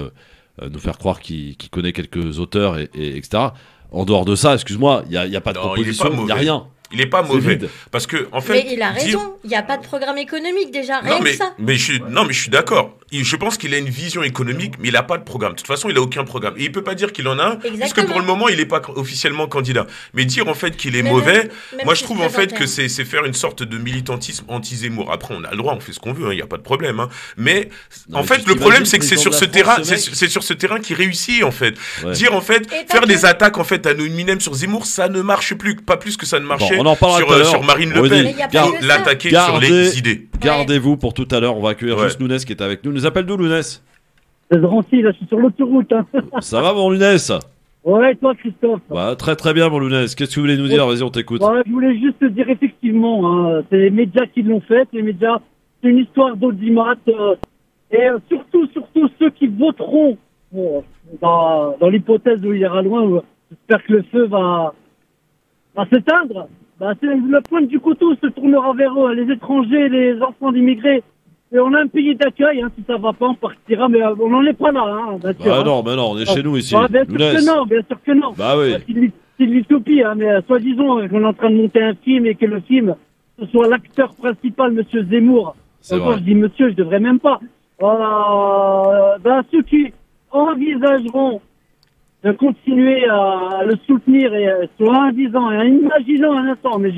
nous faire croire qu'il connaît quelques auteurs, et etc. En dehors de ça, excuse-moi, il n'y a pas de proposition, il n'y a rien. Il n'est pas mauvais. Parce que, en fait. Mais il a raison. Il n'y a pas de programme économique déjà. Rien que ça. Mais je suis d'accord. Je pense qu'il a une vision économique, mais il n'a pas de programme. De toute façon, il n'a aucun programme. Et il ne peut pas dire qu'il en a un, puisque pour le moment, il n'est pas officiellement candidat. Mais dire en fait qu'il est mauvais, moi je trouve en fait que c'est faire une sorte de militantisme anti-Zemmour. Après, on a le droit, on fait ce qu'on veut, il n'y a pas de problème. Hein. Mais en fait, le problème, c'est que c'est sur ce terrain, c'est sur ce terrain qu'il réussit en fait. Dire en fait, faire des attaques en fait à nos minem sur Zemmour, ça ne marche plus, pas plus que ça ne marchait. On en parlera sur Marine Le Pen, l'attaquer sur les idées. Gardez-vous pour tout à l'heure, on va accueillir juste Lounès qui est avec nous. Nous appelle d'où, Lounès? C'est Drancy, là je suis sur l'autoroute. Hein. Ça va mon Lounès? Ouais, et toi Christophe? Bah, très très bien mon Lounès, qu'est-ce que vous voulez nous dire? Vas-y, on t'écoute. Ouais, je voulais juste te dire effectivement, hein, c'est les médias qui l'ont fait, les médias, c'est une histoire d'audimat, et surtout ceux qui voteront dans l'hypothèse où il ira loin, j'espère que le feu va s'éteindre. Bah, le point du couteau se tournera vers eux, les étrangers, les enfants d'immigrés. Et on a un pays d'accueil, hein, si ça va pas, on partira, mais on n'en est pas là, hein, bien sûr. Ah non, mais non, on est chez nous ici. Ah, bien sûr que non. Bah oui. C'est de l'utopie, hein, mais soi-disant qu'on est en train de monter un film et que le film, ce soit l'acteur principal, monsieur Zemmour. Quand je dis monsieur, je devrais même pas. Ceux qui envisageront de continuer à le soutenir et soit en disant et en imaginant un instant, mais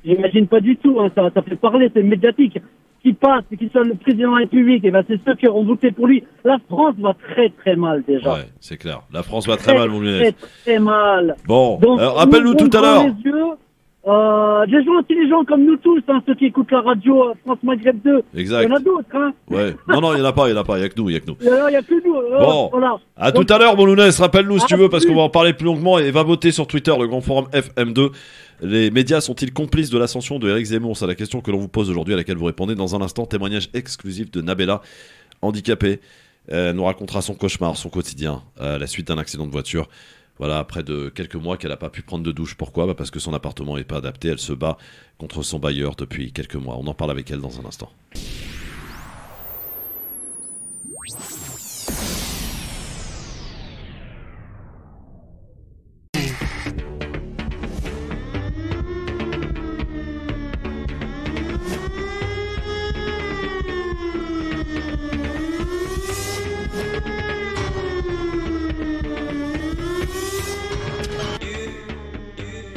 j'imagine pas du tout, hein, ça fait parler, c'est médiatique, qui passe et qui soit le président de la République, et ben c'est ceux qui auront voté pour lui. La France va très très mal déjà. Ouais, c'est clair. La France va très mal, mon Lunès. Très mal. Bon, rappelle-nous tout à l'heure. Des gens intelligents comme nous tous, hein, ceux qui écoutent la radio France Maghreb 2. Exact. Il y en a d'autres, hein. Ouais. Non, il n'y en a pas, il n'y a que nous. Il y a que nous. Bon. Voilà. À tout à l'heure, mon Lounès, rappelle-nous si tu veux, parce qu'on va en parler plus longuement, et va voter sur Twitter, le Grand Forum FM2. Les médias sont-ils complices de l'ascension de Éric Zemmour? C'est la question que l'on vous pose aujourd'hui, à laquelle vous répondez dans un instant. Témoignage exclusif de Nabella, handicapée. Elle nous racontera son cauchemar, son quotidien, à la suite d'un accident de voiture. Voilà, après de quelques mois qu'elle n'a pas pu prendre de douche. Pourquoi? Parce que son appartement n'est pas adapté. Elle se bat contre son bailleur depuis quelques mois. On en parle avec elle dans un instant.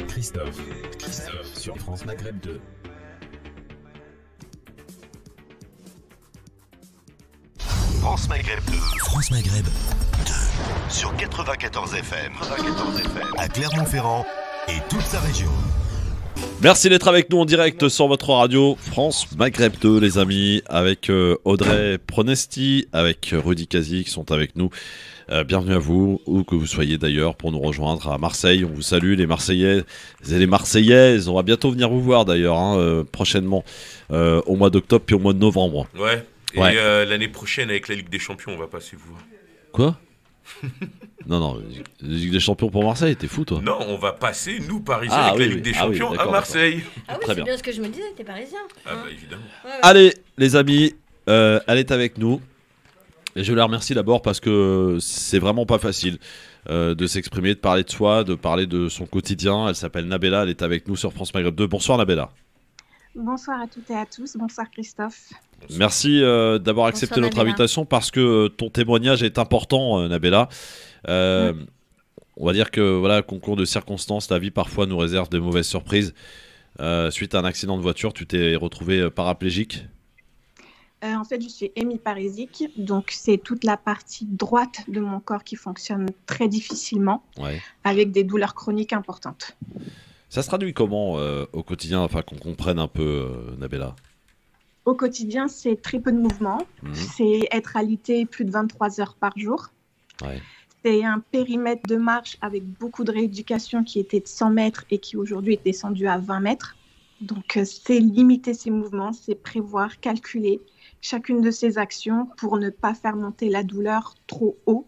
Christophe sur France Maghreb 2. France Maghreb 2. France Maghreb 2. Sur 94 FM. À Clermont-Ferrand et toute sa région. Merci d'être avec nous en direct sur votre radio France Maghreb 2, les amis, avec Audrey Pronesti, avec Rudy Kazi qui sont avec nous. Bienvenue à vous, où que vous soyez d'ailleurs, pour nous rejoindre à Marseille. On vous salue, les Marseillais et les Marseillaises. On va bientôt venir vous voir d'ailleurs, hein, prochainement, au mois d'octobre puis au mois de novembre. Ouais, et ouais. L'année prochaine, avec la Ligue des Champions, on va passer vous voir. Quoi? Non, la Ligue des Champions pour Marseille, t'es fou toi? Non, on va passer, nous, Parisiens, avec la Ligue des Champions à Marseille. Ah oui, c'est bien ce que je me disais, t'es parisien. Ah bah évidemment. Ouais. Allez, les amis, elle est avec nous. Et je la remercie d'abord parce que c'est vraiment pas facile de s'exprimer, de parler de soi, de parler de son quotidien. Elle s'appelle Nabella, elle est avec nous sur France Maghreb 2. Bonsoir Nabella. Bonsoir à toutes et à tous, bonsoir Christophe. Merci d'avoir accepté Bonsoir, notre Nabella. invitation parce que ton témoignage est important, Nabella. On va dire que voilà, concours de circonstances, la vie parfois nous réserve de mauvaises surprises. Suite à un accident de voiture, tu t'es retrouvé paraplégique. En fait, je suis hémiparésique, donc c'est toute la partie droite de mon corps qui fonctionne très difficilement, avec des douleurs chroniques importantes. Ça se traduit comment au quotidien, afin qu'on comprenne un peu, Nabella? Au quotidien, c'est très peu de mouvement, c'est être alité plus de 23 heures par jour. C'est un périmètre de marche avec beaucoup de rééducation qui était de 100 mètres et qui aujourd'hui est descendu à 20 mètres. Donc, c'est limiter ses mouvements, c'est prévoir, calculer chacune de ses actions pour ne pas faire monter la douleur trop haut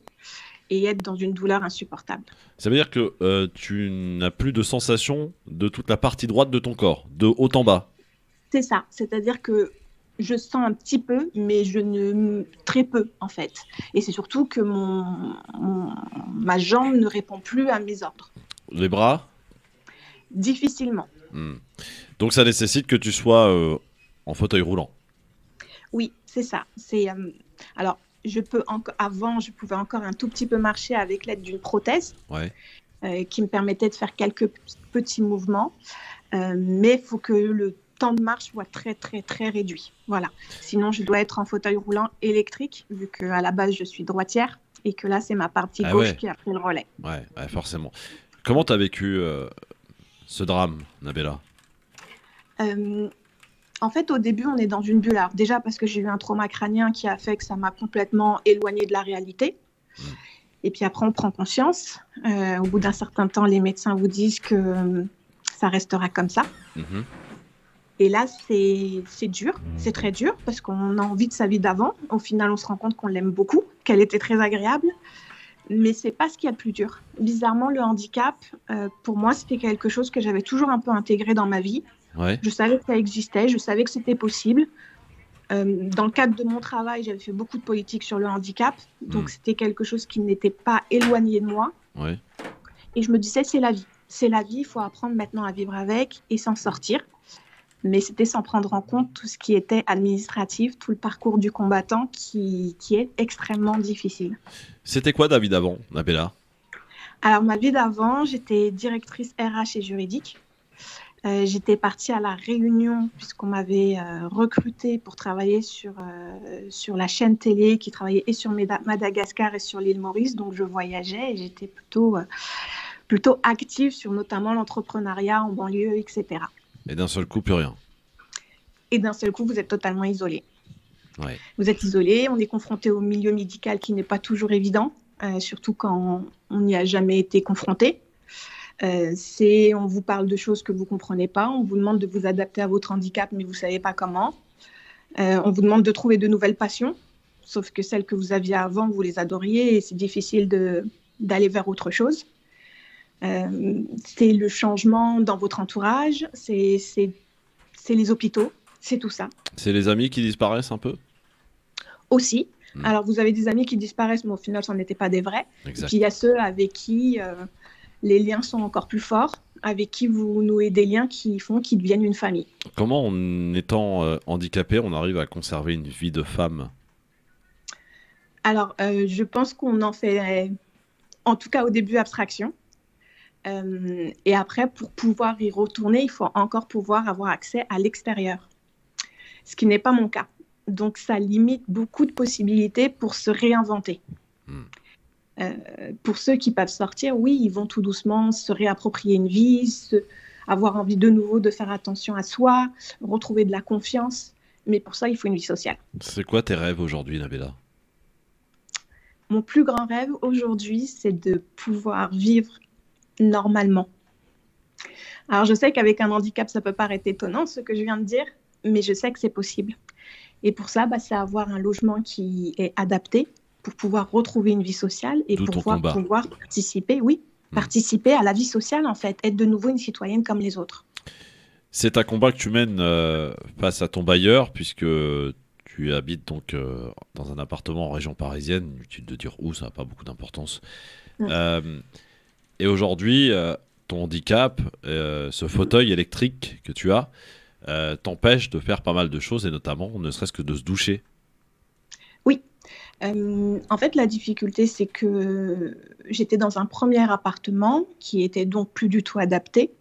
et être dans une douleur insupportable. Ça veut dire que tu n'as plus de sensation de toute la partie droite de ton corps, de haut en bas. C'est ça, c'est-à-dire que je sens un petit peu, mais très peu en fait. Et c'est surtout que ma jambe ne répond plus à mes ordres. Les bras? Difficilement. Donc ça nécessite que tu sois en fauteuil roulant. Oui, c'est ça. Alors, avant, je pouvais encore un tout petit peu marcher avec l'aide d'une prothèse qui me permettait de faire quelques petits mouvements. Mais il faut que le temps de marche soit très, très, très réduit. Voilà. Sinon, je dois être en fauteuil roulant électrique, vu qu'à la base, je suis droitière et que là, c'est ma partie gauche qui a pris le relais. Ouais, forcément. Comment tu as vécu ce drame, Nabella? En fait, au début, on est dans une bulle. Alors, déjà parce que j'ai eu un trauma crânien qui a fait que ça m'a complètement éloignée de la réalité. Et puis après, on prend conscience. Au bout d'un certain temps, les médecins vous disent que ça restera comme ça. Et là, c'est dur, c'est très dur parce qu'on a envie de sa vie d'avant. Au final, on se rend compte qu'on l'aime beaucoup, qu'elle était très agréable. Mais c'est pas ce qu'il y a de plus dur. Bizarrement, le handicap, pour moi, c'était quelque chose que j'avais toujours un peu intégré dans ma vie. Je savais que ça existait, je savais que c'était possible. Dans le cadre de mon travail, j'avais fait beaucoup de politique sur le handicap. Donc, c'était quelque chose qui n'était pas éloigné de moi. Et je me disais, c'est la vie. C'est la vie, il faut apprendre maintenant à vivre avec et s'en sortir. Mais c'était sans prendre en compte tout ce qui était administratif, tout le parcours du combattant qui est extrêmement difficile. C'était quoi ta vie d'avant, Nabella? Alors, ma vie d'avant, j'étais directrice RH et juridique. J'étais partie à La Réunion puisqu'on m'avait recrutée pour travailler sur la chaîne télé qui travaillait et sur Madagascar et sur l'île Maurice. Donc, je voyageais et j'étais plutôt active sur notamment l'entrepreneuriat en banlieue, etc. Et d'un seul coup, plus rien. Et d'un seul coup, vous êtes totalement isolé. Vous êtes isolé, on est confronté au milieu médical qui n'est pas toujours évident, surtout quand on n'y a jamais été confronté. On vous parle de choses que vous ne comprenez pas, on vous demande de vous adapter à votre handicap, mais vous ne savez pas comment. On vous demande de trouver de nouvelles passions, sauf que celles que vous aviez avant, vous les adoriez et c'est difficile d'aller vers autre chose. C'est le changement dans votre entourage, c'est les hôpitaux, c'est tout ça. C'est les amis qui disparaissent un peu? Aussi. Alors, vous avez des amis qui disparaissent, mais au final, ce n'étaient pas des vrais. Exact. Et puis, il y a ceux avec qui les liens sont encore plus forts, avec qui vous nouez des liens qui font qu'ils deviennent une famille. Comment, en étant handicapé, on arrive à conserver une vie de femme? Alors, je pense qu'on en fait, en tout cas au début, abstraction. Et après, pour pouvoir y retourner, il faut encore pouvoir avoir accès à l'extérieur, ce qui n'est pas mon cas. Donc, ça limite beaucoup de possibilités pour se réinventer. Pour ceux qui peuvent sortir, oui, ils vont tout doucement se réapproprier une vie, avoir envie de nouveau de faire attention à soi, retrouver de la confiance. Mais pour ça, il faut une vie sociale. C'est quoi tes rêves aujourd'hui, Nabella? Mon plus grand rêve aujourd'hui, c'est de pouvoir vivre normalement. Alors, je sais qu'avec un handicap, ça peut paraître étonnant, ce que je viens de dire, mais je sais que c'est possible. Et pour ça, c'est avoir un logement qui est adapté pour pouvoir retrouver une vie sociale et pour pouvoir participer, participer à la vie sociale, en fait, être de nouveau une citoyenne comme les autres. C'est un combat que tu mènes face à ton bailleur, puisque tu habites donc dans un appartement en région parisienne. Inutile de dire où, ça n'a pas beaucoup d'importance. Et aujourd'hui, ton handicap, ce fauteuil électrique que tu as, t'empêche de faire pas mal de choses, et notamment, ne serait-ce que de se doucher. Oui. En fait, la difficulté, c'est que j'étais dans un premier appartement qui était donc plus du tout adapté,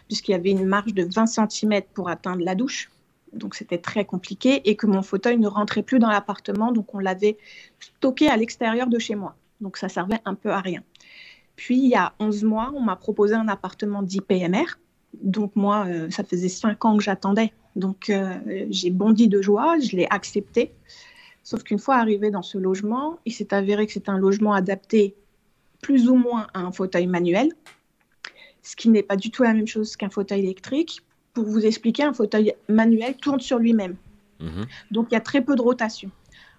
puisqu'il y avait une marge de 20 cm pour atteindre la douche. Donc, c'était très compliqué, et que mon fauteuil ne rentrait plus dans l'appartement, donc on l'avait stocké à l'extérieur de chez moi. Donc, ça servait un peu à rien. Puis, il y a 11 mois, on m'a proposé un appartement dit PMR. Donc, moi, ça faisait 5 ans que j'attendais. Donc, j'ai bondi de joie, je l'ai accepté. Sauf qu'une fois arrivé dans ce logement, il s'est avéré que c'est un logement adapté plus ou moins à un fauteuil manuel, ce qui n'est pas du tout la même chose qu'un fauteuil électrique. Pour vous expliquer, un fauteuil manuel tourne sur lui-même. Donc, il y a très peu de rotation.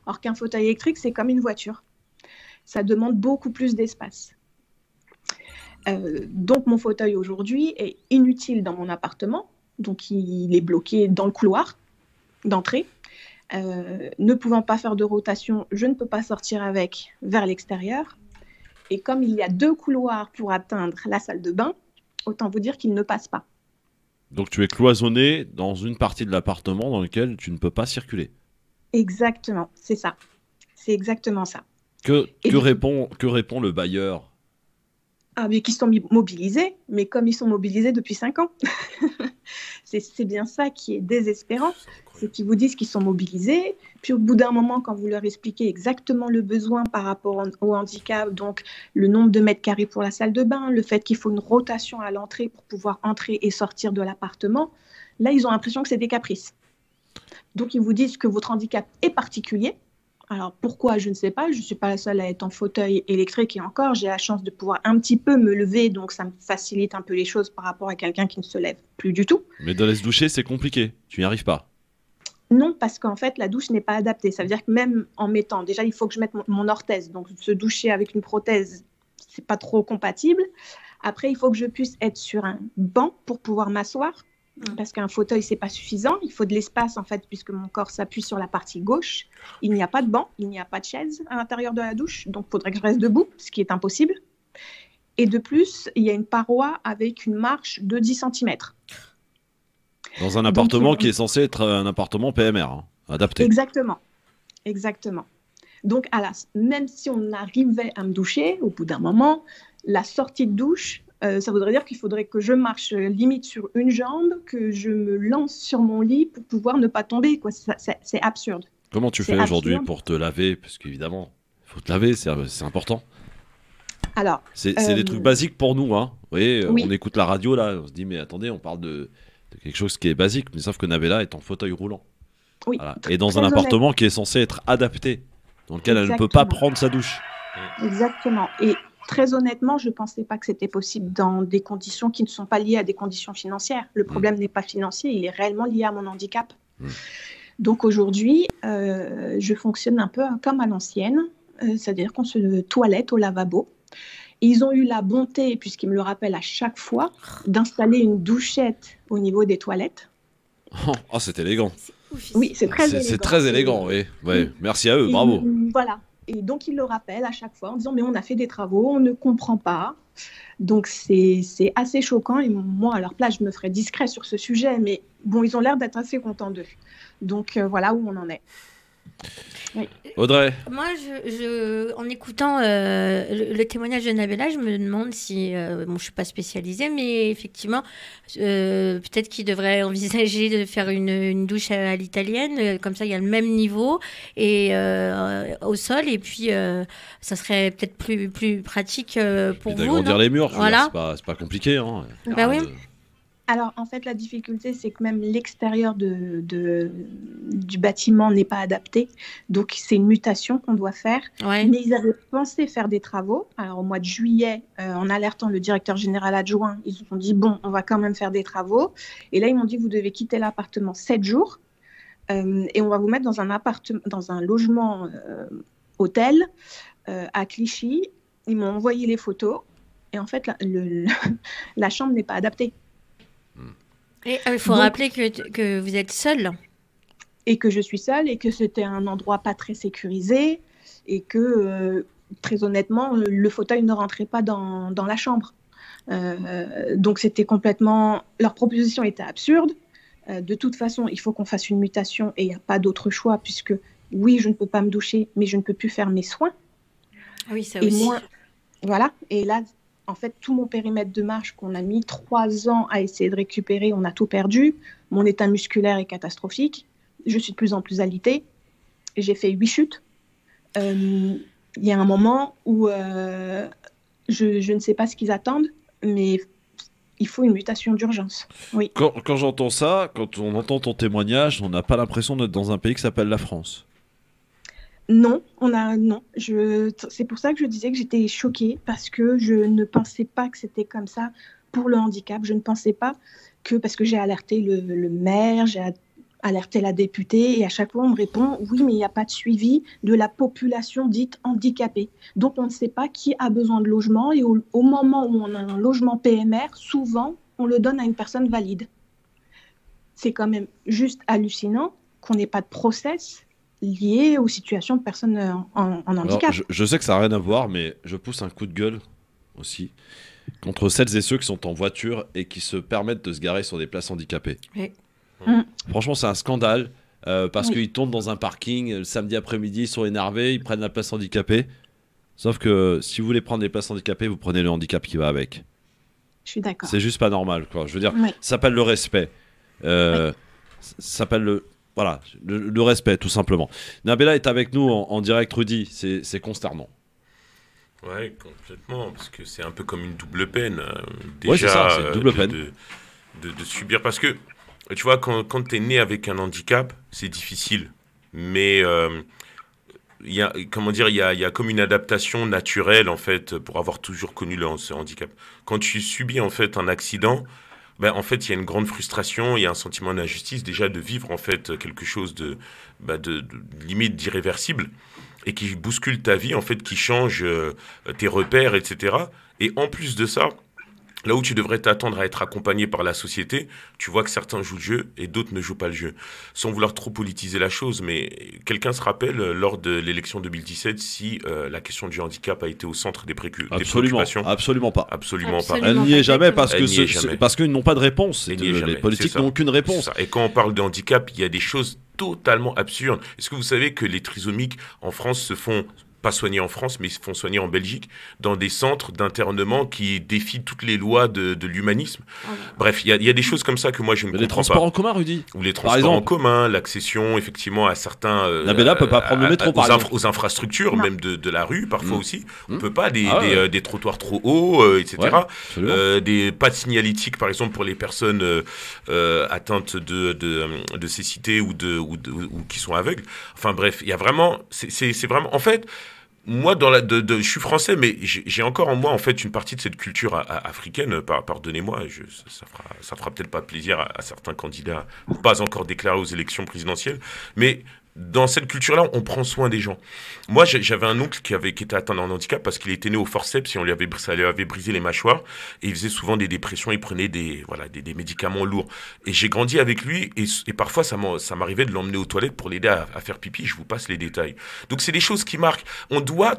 Alors qu'un fauteuil électrique, c'est comme une voiture. Ça demande beaucoup plus d'espace. Donc, mon fauteuil aujourd'hui est inutile dans mon appartement. Donc, il est bloqué dans le couloir d'entrée. Ne pouvant pas faire de rotation, je ne peux pas sortir avec vers l'extérieur. Et comme il y a 2 couloirs pour atteindre la salle de bain, autant vous dire qu'il ne passe pas. Donc tu es cloisonné dans une partie de l'appartement dans laquelle tu ne peux pas circuler. Exactement, c'est ça. C'est exactement ça. Que répond le bailleur? Ah, mais qui sont mobilisés, mais comme ils sont mobilisés depuis 5 ans. C'est bien ça qui est désespérant, c'est qu'ils vous disent qu'ils sont mobilisés, puis au bout d'un moment, quand vous leur expliquez exactement le besoin par rapport au handicap, donc le nombre de mètres carrés pour la salle de bain, le fait qu'il faut une rotation à l'entrée pour pouvoir entrer et sortir de l'appartement, là, ils ont l'impression que c'est des caprices. Donc, ils vous disent que votre handicap est particulier. Alors, pourquoi, je ne sais pas. Je ne suis pas la seule à être en fauteuil électrique, et encore, j'ai la chance de pouvoir un petit peu me lever, donc ça me facilite un peu les choses par rapport à quelqu'un qui ne se lève plus du tout. Mais d'aller se doucher, c'est compliqué. Tu n'y arrives pas. Non, parce qu'en fait, la douche n'est pas adaptée. Ça veut dire que même en mettant... Déjà, il faut que je mette mon orthèse. Donc, se doucher avec une prothèse, ce n'est pas trop compatible. Après, il faut que je puisse être sur un banc pour pouvoir m'asseoir. Parce qu'un fauteuil, c'est pas suffisant. Il faut de l'espace, en fait, puisque mon corps s'appuie sur la partie gauche. Il n'y a pas de banc, il n'y a pas de chaise à l'intérieur de la douche. Donc, il faudrait que je reste debout, ce qui est impossible. Et de plus, il y a une paroi avec une marche de 10 cm. Dans un appartement qui est censé être un appartement PMR, hein, adapté. Exactement. Exactement. Donc, même si on arrivait à me doucher, au bout d'un moment, la sortie de douche... ça voudrait dire qu'il faudrait que je marche limite sur une jambe, que je me lance sur mon lit pour pouvoir ne pas tomber. C'est absurde. Comment tu fais aujourd'hui pour te laver? Parce qu'évidemment, il faut te laver, c'est important. Alors, c'est des trucs basiques pour nous. Hein. Vous voyez, oui. On écoute la radio, là, on se dit, mais attendez, on parle de quelque chose qui est basique. Mais sauf que Nabella est en fauteuil roulant. Oui. Voilà. Et dans un appartement qui est censé être adapté, dans lequel elle ne peut pas prendre sa douche. Exactement. Et très honnêtement, je ne pensais pas que c'était possible dans des conditions qui ne sont pas liées à des conditions financières. Le problème n'est pas financier, il est réellement lié à mon handicap. Donc aujourd'hui, je fonctionne un peu comme à l'ancienne, c'est-à-dire qu'on se toilette au lavabo. Et ils ont eu la bonté, puisqu'ils me le rappellent à chaque fois, d'installer une douchette au niveau des toilettes. Oh, c'est élégant. Oui, c'est très élégant. C'est très élégant, oui. Ouais. Merci à eux, bravo. Voilà. Et donc, ils le rappellent à chaque fois en disant « mais on a fait des travaux, on ne comprend pas ». Donc, c'est assez choquant. Et moi, à leur place, je me ferais discret sur ce sujet. Mais bon, ils ont l'air d'être assez contents d'eux. Donc, voilà où on en est. Oui. Audrey. Moi, en écoutant le témoignage de Nabella, je me demande si... bon, je ne suis pas spécialisée, mais effectivement, peut-être qu'il devrait envisager de faire une douche à l'italienne. Comme ça, il y a le même niveau et, au sol. Et puis, ça serait peut-être plus pratique pour vous. D'agrandir les murs, voilà. C'est pas compliqué. Hein. Bah oui. Alors, en fait, la difficulté, c'est que même l'extérieur du bâtiment n'est pas adapté. Donc, c'est une mutation qu'on doit faire. Ouais. Mais ils avaient pensé faire des travaux. Alors, au mois de juillet, en alertant le directeur général adjoint, ils ont dit, bon, on va quand même faire des travaux. Et là, ils m'ont dit, vous devez quitter l'appartement 7 jours. Et on va vous mettre dans un logement hôtel à Clichy. Ils m'ont envoyé les photos. Et en fait, la chambre n'est pas adaptée. Et il faut rappeler que vous êtes seule. Et que je suis seule et que c'était un endroit pas très sécurisé et que très honnêtement, le fauteuil ne rentrait pas dans la chambre. Donc c'était complètement... Leur proposition était absurde. De toute façon, il faut qu'on fasse une mutation et il n'y a pas d'autre choix puisque oui, je ne peux pas me doucher, mais je ne peux plus faire mes soins. Oui, ça et aussi. Moi, voilà. Et là, en fait, tout mon périmètre de marche qu'on a mis 3 ans à essayer de récupérer, on a tout perdu. Mon état musculaire est catastrophique. Je suis de plus en plus alitée. J'ai fait 8 chutes. Il y a un moment où je ne sais pas ce qu'ils attendent, mais il faut une mutation d'urgence. Oui. Quand j'entends ça, quand on entend ton témoignage, on n'a pas l'impression d'être dans un pays qui s'appelle la France. Non, non. C'est pour ça que je disais que j'étais choquée parce que je ne pensais pas que c'était comme ça pour le handicap. Je ne pensais pas que, parce que j'ai alerté le maire, j'ai alerté la députée et à chaque fois on me répond oui, mais il n'y a pas de suivi de la population dite handicapée. Donc on ne sait pas qui a besoin de logement et au moment où on a un logement PMR, souvent on le donne à une personne valide. C'est quand même juste hallucinant qu'on n'ait pas de process lié aux situations de personnes en handicap. Alors, je sais que ça n'a rien à voir, mais je pousse un coup de gueule aussi contre celles et ceux qui sont en voiture et qui se permettent de se garer sur des places handicapées. Oui. Franchement, c'est un scandale parce qu'ils tournent dans un parking le samedi après-midi, ils sont énervés, ils prennent la place handicapée. Sauf que si vous voulez prendre des places handicapées, vous prenez le handicap qui va avec. Je suis d'accord. C'est juste pas normal, quoi. Je veux dire, ça s'appelle le respect. Ça s'appelle le respect, tout simplement. Nabella est avec nous en direct, Rudy. C'est consternant. Ouais, complètement, parce que c'est un peu comme une double peine. Ouais, c'est ça, c'est une double peine. De subir, parce que, tu vois, quand tu es né avec un handicap, c'est difficile. Mais, il y a comme une adaptation naturelle, en fait, pour avoir toujours connu ce handicap. Quand tu subis, en fait, un accident, en fait, il y a une grande frustration, il y a un sentiment d'injustice, déjà, de vivre, en fait, quelque chose de limite d'irréversible, et qui bouscule ta vie, en fait, qui change tes repères, etc. Et en plus de ça, là où tu devrais t'attendre à être accompagné par la société, tu vois que certains jouent le jeu et d'autres ne jouent pas le jeu. Sans vouloir trop politiser la chose, mais quelqu'un se rappelle, lors de l'élection 2017, si la question du handicap a été au centre des préoccupations? Absolument pas. Absolument pas. Elle n'y est jamais parce qu'ils n'ont pas de réponse. Les politiques n'ont aucune réponse. Et quand on parle de handicap, il y a des choses totalement absurdes. Est-ce que vous savez que les trisomiques en France se font pas soignés en France, mais ils se font soigner en Belgique, dans des centres d'internement qui défient toutes les lois de l'humanisme. Bref, il y a des choses comme ça que moi je ne comprends pas. Les transports en commun, Rudy. Ou les transports en commun, l'accession, effectivement, à certains... Nabella peut pas prendre le métro, par exemple. Aux infrastructures, même de la rue, parfois aussi. On peut pas, des trottoirs trop hauts, etc. Pas de signalétique, par exemple, pour les personnes atteintes de cécité ou qui sont aveugles. Enfin bref, il y a vraiment... C'est vraiment... En fait... Moi, je suis français, mais j'ai encore en moi, en fait, une partie de cette culture africaine. Pardonnez-moi, ça fera peut-être pas plaisir à certains candidats, pas encore déclarés aux élections présidentielles, mais dans cette culture-là, on prend soin des gens. Moi, j'avais un oncle qui était atteint d'un handicap parce qu'il était né au forceps et ça lui avait brisé les mâchoires. Et il faisait souvent des dépressions, il prenait des médicaments lourds. Et j'ai grandi avec lui et parfois, ça m'arrivait de l'emmener aux toilettes pour l'aider à faire pipi. Je vous passe les détails. Donc, c'est des choses qui marquent.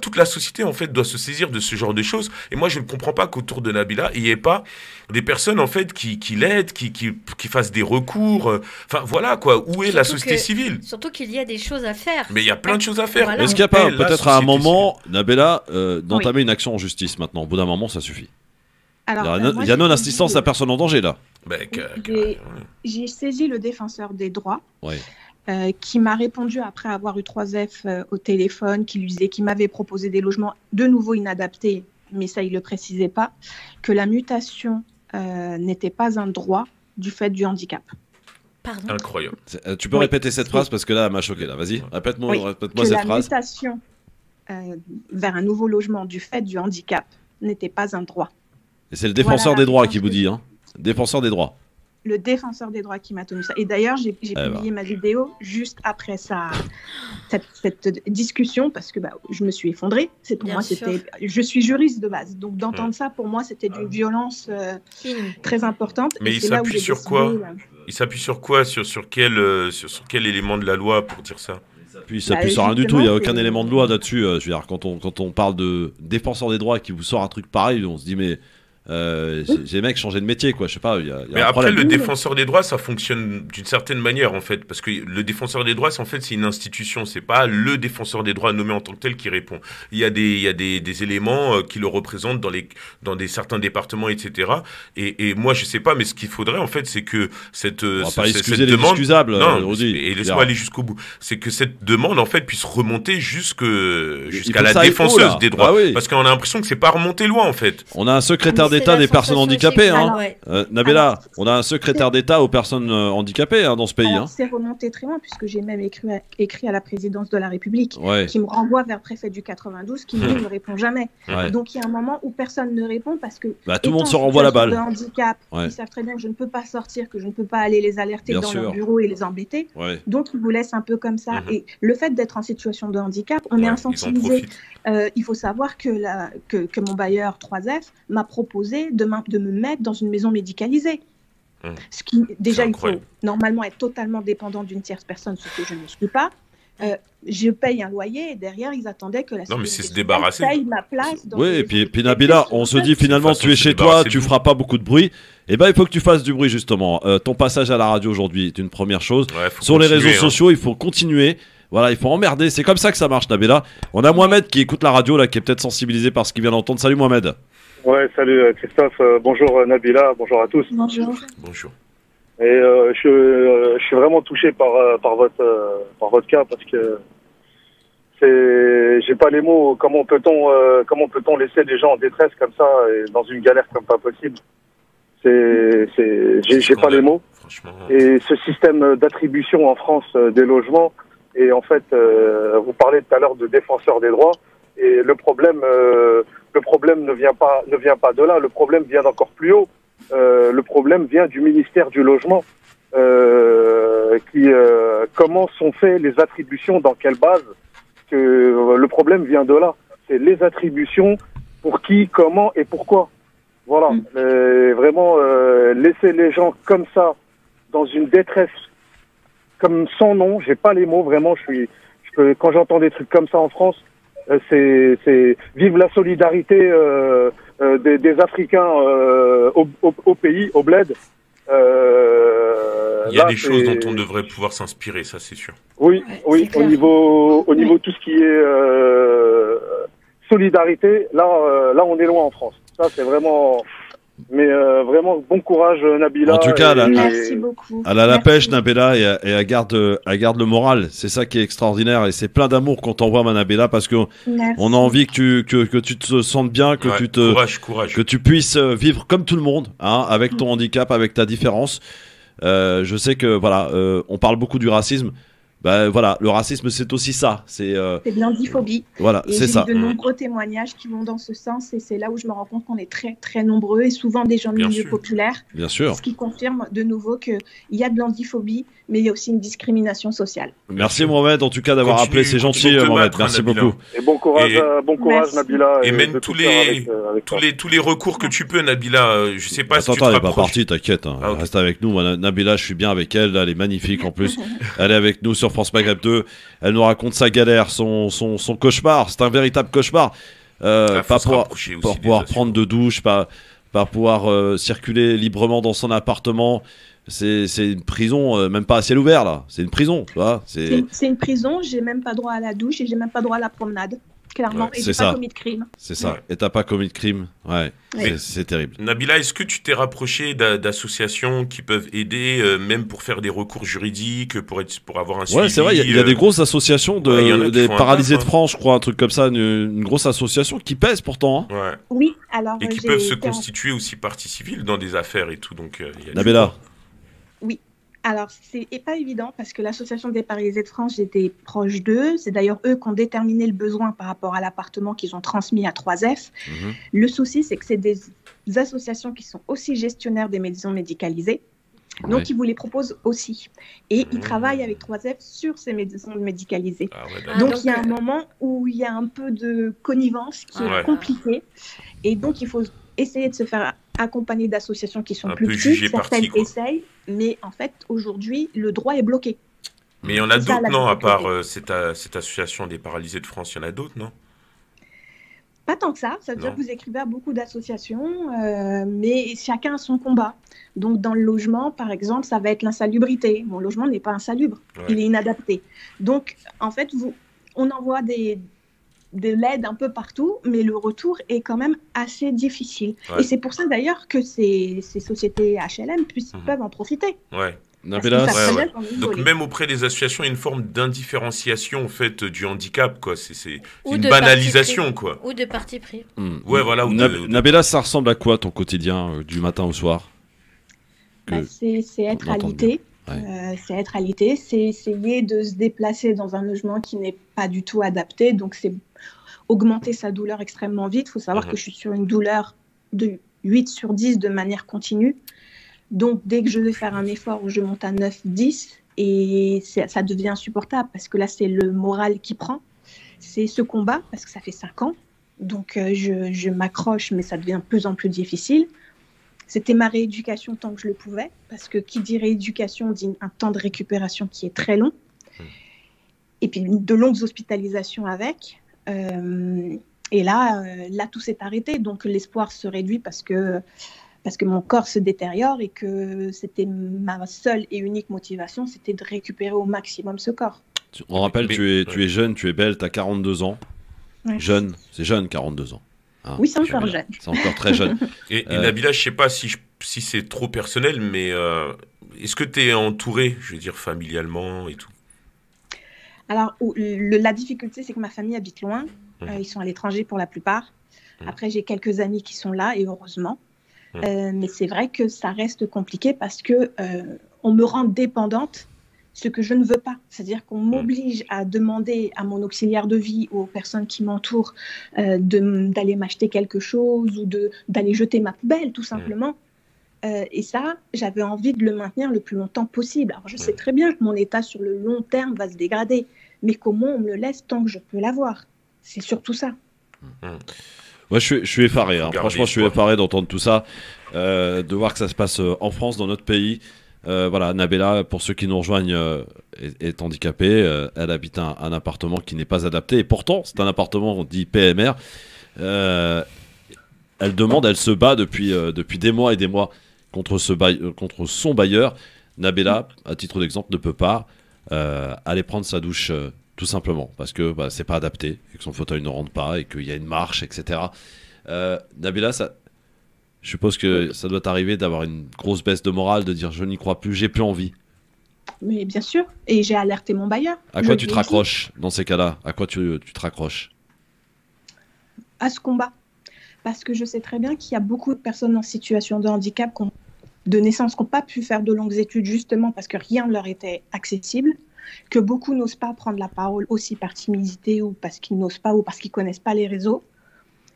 Toute la société, en fait, doit se saisir de ce genre de choses. Et moi, je ne comprends pas qu'autour de Nabilla, il n'y ait pas des personnes, en fait, qui l'aident, qui fassent des recours. Enfin, voilà, quoi. Où est la société civile? Surtout qu'il y a des choses à faire. Mais il y a plein de choses à faire. Voilà. Est-ce qu'il n'y a pas peut-être à un moment, Nabella, d'entamer une action en justice maintenant? Au bout d'un moment, ça suffit. Alors, il y a non-assistance à personne en danger, là. J'ai saisi le défenseur des droits. Qui m'a répondu après avoir eu 3F au téléphone, qui m'avait proposé des logements de nouveau inadaptés, mais ça il le précisait pas, que la mutation n'était pas un droit du fait du handicap. Pardon. Incroyable. Tu peux répéter cette phrase parce que là, elle m'a choqué. Là, vas-y, répète-moi cette phrase. La mutation vers un nouveau logement du fait du handicap n'était pas un droit. Et c'est le défenseur des droits qui vous dit, hein. Défenseur des droits. Le défenseur des droits qui m'a tenu ça. Et d'ailleurs, j'ai publié ma vidéo juste après cette discussion parce que je me suis effondrée. Je suis juriste de base, donc d'entendre ça pour moi c'était d'une violence très importante. Mais il s'appuie sur quoi? Il s'appuie sur quoi? Sur quel élément de la loi pour dire ça? Puis ça appuie sur rien du tout, il n'y a aucun élément de loi là-dessus. Je veux dire, quand on parle de défenseur des droits qui vous sort un truc pareil, on se dit mais j'ai mecs changé de métier, quoi. Je sais pas. Mais après, le défenseur des droits, ça fonctionne d'une certaine manière, en fait, parce que le défenseur des droits, c'est une institution. C'est pas le défenseur des droits nommé en tant que tel qui répond. Il y a des éléments qui le représentent dans certains départements, etc. Et moi, je sais pas, mais ce qu'il faudrait, en fait, c'est que cette demande, non, et laisse-moi aller jusqu'au bout, c'est que cette demande, en fait, puisse remonter jusqu'à la défenseuse des droits, parce qu'on a l'impression que c'est pas remonté loin, en fait. On a un secrétaire d'État des personnes handicapées, Nabila, on a un secrétaire d'État aux personnes handicapées dans ce pays. C'est remonté très loin, puisque j'ai même écrit à la présidence de la République, qui me renvoie vers le préfet du 92, qui lui ne répond jamais. Donc il y a un moment où personne ne répond, parce que tout le monde se renvoie la balle. De handicap, ils savent très bien que je ne peux pas sortir, que je ne peux pas aller les alerter dans leur bureau et les embêter. Donc ils vous laissent un peu comme ça. Et le fait d'être en situation de handicap, on est insensibilisé. Il faut savoir que mon bailleur 3F m'a proposé de me mettre dans une maison médicalisée. Ce qui, déjà, il faut normalement être totalement dépendant d'une tierce personne, ce que je ne suis pas. Je paye un loyer et derrière, ils attendaient que la sécurité paye ma place. Et puis Nabila, on se dit finalement, tu es chez toi, tu feras pas beaucoup de bruit. Eh ben, il faut que tu fasses du bruit, justement. Ton passage à la radio aujourd'hui est une première chose. Sur les réseaux sociaux, il faut continuer. Voilà, il faut emmerder. C'est comme ça que ça marche, Nabila. On a Mohamed qui écoute la radio, là, qui est peut-être sensibilisé par ce qu'il vient d'entendre. Salut, Mohamed. Ouais, salut Christophe. Bonjour Nabila. Bonjour à tous. Bonjour. Bonjour. Et je suis vraiment touché par votre cas, parce que j'ai pas les mots. Comment peut-on laisser des gens en détresse comme ça et dans une galère comme pas possible. J'ai pas les mots. Et ce système d'attribution en France des logements, et en fait, vous parlez tout à l'heure de défenseur des droits, et le problème ne vient pas de là. Le problème vient d'encore plus haut. Le problème vient du ministère du Logement. Comment sont faites les attributions, dans quelle base, que le problème vient de là. C'est les attributions, pour qui, comment et pourquoi. Voilà. Vraiment, laisser les gens comme ça, dans une détresse, comme sans nom, j'ai pas les mots, vraiment, quand j'entends des trucs comme ça en France, c'est vive la solidarité des Africains au pays, au bled. Il y a des choses dont on devrait pouvoir s'inspirer, ça c'est sûr. Oui, au niveau tout ce qui est solidarité, là on est loin en France. Ça c'est vraiment... Mais vraiment, bon courage Nabila. En tout cas, merci beaucoup. Elle a la pêche, Nabila, et elle garde le moral. C'est ça qui est extraordinaire, et c'est plein d'amour qu'on t'envoie, ma Nabila, parce que on a envie que tu te sentes bien, que courage. que tu puisses vivre comme tout le monde, avec ton handicap, avec ta différence. Je sais que voilà, on parle beaucoup du racisme. Voilà, le racisme c'est aussi ça. C'est blandiphobie. Voilà, c'est ça. J'ai de nombreux témoignages qui vont dans ce sens, et c'est là où je me rends compte qu'on est très très nombreux, et souvent des gens de milieu populaire. Bien sûr. Ce qui confirme de nouveau qu'il y a de blandiphobie, mais il y a aussi une discrimination sociale. Merci Mohamed, en tout cas d'avoir appelé, c'est gentil Mohamed. Merci beaucoup. Et bon courage Nabila. Et mène tous les recours que tu peux, Nabila. Je sais pas si tu te elle est pas rapproches. partie, t'inquiète. Reste avec nous. Nabila, je suis bien avec elle. Elle est magnifique en plus. Elle est avec nous sur France Maghreb 2. Elle nous raconte sa galère, son cauchemar. C'est un véritable cauchemar. Pas pouvoir prendre de douche, pas pouvoir circuler librement dans son appartement. C'est une prison, même pas à ciel ouvert là. C'est une prison, tu vois. C'est une prison. J'ai même pas droit à la douche et j'ai même pas droit à la promenade. Clairement, et j'ai pas commis de crime. C'est ça. Et t'as pas commis de crime. C'est terrible. Nabila, est-ce que tu t'es rapproché d'associations qui peuvent aider, même pour faire des recours juridiques, pour avoir un suivi? Ouais, c'est vrai. Il y a des grosses associations des paralysés de France, je crois, un truc comme ça, une grosse association qui pèse pourtant. Oui, alors. Et qui peuvent se constituer aussi partie civile dans des affaires et tout. Donc, Nabila. Oui. Alors, c'est pas évident, parce que l'association des paralysés de France, j'étais proche d'eux. C'est d'ailleurs eux qui ont déterminé le besoin par rapport à l'appartement qu'ils ont transmis à 3F. Le souci, c'est que c'est des associations qui sont aussi gestionnaires des maisons médicalisées. Donc, ils vous les proposent aussi. Et ils travaillent avec 3F sur ces maisons médicalisées. Donc, il y a un moment où il y a un peu de connivence qui est compliquée. Et donc, il faut essayer de se faire accompagner d'associations qui sont plus petites. Certaines essayent, mais en fait, aujourd'hui, le droit est bloqué. Mais il y en a C'est ça, d'autres, la non, à difficulté. part cette association des paralysés de France, il y en a d'autres, non? Pas tant que ça veut dire Non. que vous écrivez à beaucoup d'associations, mais chacun a son combat. Donc dans le logement, par exemple, ça va être l'insalubrité. Mon logement n'est pas insalubre, il est inadapté. Donc en fait, on envoie de l'aide un peu partout, mais le retour est quand même assez difficile. Ouais. Et c'est pour ça d'ailleurs que ces sociétés HLM peuvent en profiter. Ouais. Nabila, Parce qu'ils savent très bien qu'on est Donc isolé. même auprès des associations, il y a une forme d'indifférenciation en fait du handicap, quoi. C'est Ou une de banalisation, parti pris. quoi. Ou de parti pris. Ouais, voilà. ou de- Nabila, ça ressemble à quoi ton quotidien du matin au soir? Bah, c'est être on entend alité. bien. C'est être alité, c'est essayer de se déplacer dans un logement qui n'est pas du tout adapté. Donc, c'est augmenter sa douleur extrêmement vite. Il faut savoir que je suis sur une douleur de 8 sur 10 de manière continue. Donc, dès que je vais faire un effort, je monte à 9, 10 et ça devient insupportable parce que là, c'est le moral qui prend. C'est ce combat parce que ça fait 5 ans. Donc, je m'accroche, mais ça devient de plus en plus difficile. C'était ma rééducation tant que je le pouvais, parce que qui dit rééducation dit un temps de récupération qui est très long, et puis de longues hospitalisations avec. Et là, tout s'est arrêté, donc l'espoir se réduit parce que mon corps se détériore et que c'était ma seule et unique motivation, c'était de récupérer au maximum ce corps. On rappelle, tu es jeune, tu es belle, tu as 42 ans. Ouais. Jeune, c'est jeune, 42 ans. Hein, Oui, c'est encore Nabila. jeune. C'est encore très jeune. Et Nabila, je sais pas si c'est trop personnel, mais est-ce que tu es entouré, je veux dire, familialement et tout? Alors, la difficulté, c'est que ma famille habite loin. Ils sont à l'étranger pour la plupart. Après, j'ai quelques amis qui sont là, et heureusement. Mais c'est vrai que ça reste compliqué parce que on me rend dépendante, ce que je ne veux pas. C'est-à-dire qu'on m'oblige à demander à mon auxiliaire de vie ou aux personnes qui m'entourent d'aller m'acheter quelque chose ou d'aller jeter ma poubelle, tout simplement. Et ça, j'avais envie de le maintenir le plus longtemps possible. Alors, je sais très bien que mon état sur le long terme va se dégrader, mais comment on me le laisse tant que je peux l'avoir? C'est surtout ça. Moi, je suis effaré. Hein. Regardez, Franchement, je suis quoi. effaré d'entendre tout ça, de voir que ça se passe en France, dans notre pays. Voilà, Nabila, pour ceux qui nous rejoignent, est handicapée. Elle habite un appartement qui n'est pas adapté. Et pourtant, c'est un appartement dit PMR. Elle demande, elle se bat depuis des mois et des mois contre son bailleur. Nabila, à titre d'exemple, ne peut pas aller prendre sa douche tout simplement parce que c'est pas adapté et que son fauteuil ne rentre pas et qu'il y a une marche, etc. Nabila, je suppose que ça doit t'arriver d'avoir une grosse baisse de morale, de dire je n'y crois plus, j'ai plus envie. Mais bien sûr. Et j'ai alerté mon bailleur. À Je quoi lui tu ai te dit, raccroches dans ces cas-là? À quoi tu te raccroches? à ce combat. Parce que je sais très bien qu'il y a beaucoup de personnes en situation de handicap de naissance qui n'ont pas pu faire de longues études justement parce que rien ne leur était accessible, que beaucoup n'osent pas prendre la parole aussi par timidité ou parce qu'ils n'osent pas ou parce qu'ils ne connaissent pas les réseaux.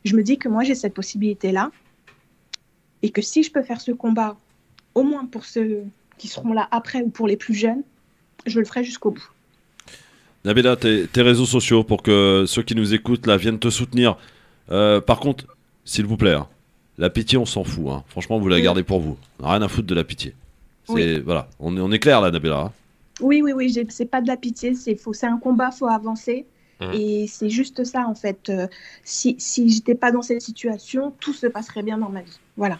Je me dis que moi j'ai cette possibilité-là et que si je peux faire ce combat, au moins pour ceux qui seront là après ou pour les plus jeunes, je le ferai jusqu'au bout. Nabila, tes réseaux sociaux pour que ceux qui nous écoutent là viennent te soutenir. Par contre, s'il vous plaît, hein, la pitié, on s'en fout. Hein. Franchement, vous la gardez pour vous. On n'a rien à foutre de la pitié. Voilà, on est clair là, Nabila. Hein. Oui, c'est pas de la pitié, c'est un combat, faut avancer. Et c'est juste ça, en fait. Si j'étais pas dans cette situation, tout se passerait bien dans ma vie. Voilà.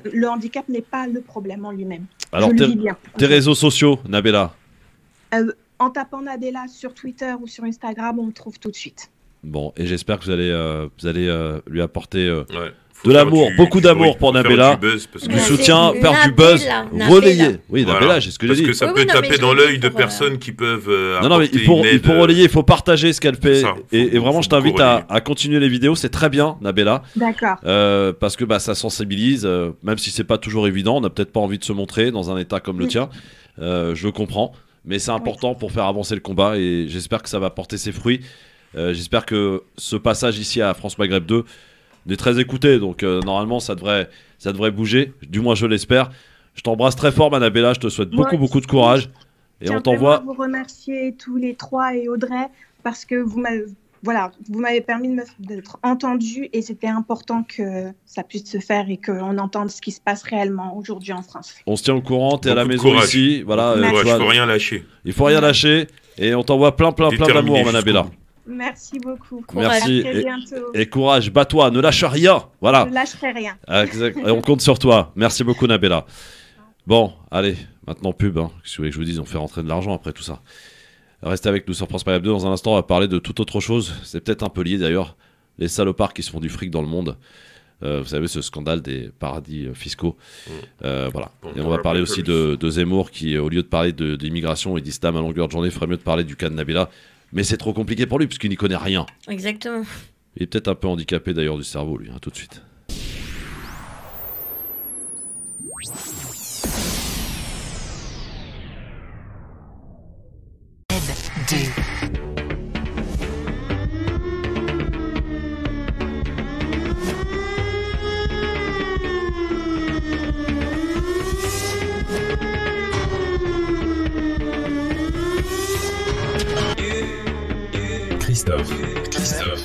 Le handicap n'est pas le problème en lui-même. Alors, je le vis bien. Tes réseaux sociaux, Nabila. En tapant Nabila sur Twitter ou sur Instagram, on me trouve tout de suite. Bon, et j'espère que vous allez lui apporter de l'amour, beaucoup d'amour pour Nabila, du soutien, faire du buzz, relayer. Oui, Nabila, c'est ce que j'ai dit. Parce que ça peut taper dans l'œil de personnes qui peuvent non, mais il faut relayer, il faut partager ce qu'elle fait. Et vraiment, je t'invite à continuer les vidéos, c'est très bien, Nabila. D'accord. Parce que ça sensibilise, même si c'est pas toujours évident, on n'a peut-être pas envie de se montrer dans un état comme le tien. Je le comprends, mais c'est important pour faire avancer le combat et j'espère que ça va porter ses fruits. J'espère que ce passage ici à France Maghreb 2 est très écouté, donc normalement ça devrait bouger, du moins je l'espère. Je t'embrasse très fort, Nabila, je te souhaite beaucoup de courage et on t'envoie. Je vous remercier tous les trois et Audrey parce que voilà, vous m'avez permis d'être entendue et c'était important que ça puisse se faire et qu'on entende ce qui se passe réellement aujourd'hui en France. On se tient au courant, t'es à la Beaucoup de maison courage. ici. Voilà, Il tu vois, faut rien lâcher. il faut rien lâcher et on t'envoie plein d'amour, Manabella. Merci beaucoup. Merci À très bientôt. et courage, bats-toi, ne lâche rien. Voilà. Je ne lâcherai rien. Exact. Et on compte sur toi. Merci beaucoup, Nabella. Bon, allez, maintenant pub. Hein. Si vous voulez que je vous dise, on fait rentrer de l'argent après tout ça. Restez avec nous sur France Maghreb 2. Dans un instant, on va parler de toute autre chose. C'est peut-être un peu lié d'ailleurs. Les salopards qui se font du fric dans le monde. Vous savez, ce scandale des paradis fiscaux. Voilà. Et on va parler aussi de Zemmour qui, au lieu de parler d'immigration et d'islam à longueur de journée, ferait mieux de parler du cas de Nabella. Mais c'est trop compliqué pour lui parce qu'il n'y connaît rien. Exactement. Il est peut-être un peu handicapé d'ailleurs du cerveau, lui. Hein, tout de suite. Christophe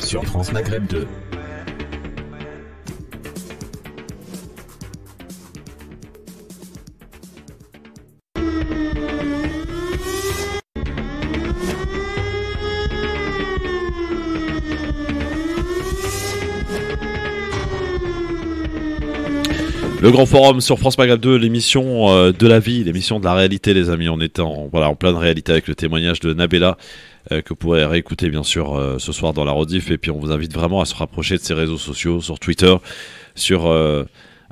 sur France Maghreb 2. Le grand forum sur France Maghreb 2, l'émission de la vie, l'émission de la réalité, les amis. On était en pleine réalité avec le témoignage de Nabella que vous pourrez réécouter bien sûr ce soir dans la rediff. Et puis on vous invite vraiment à se rapprocher de ces réseaux sociaux, sur Twitter, sur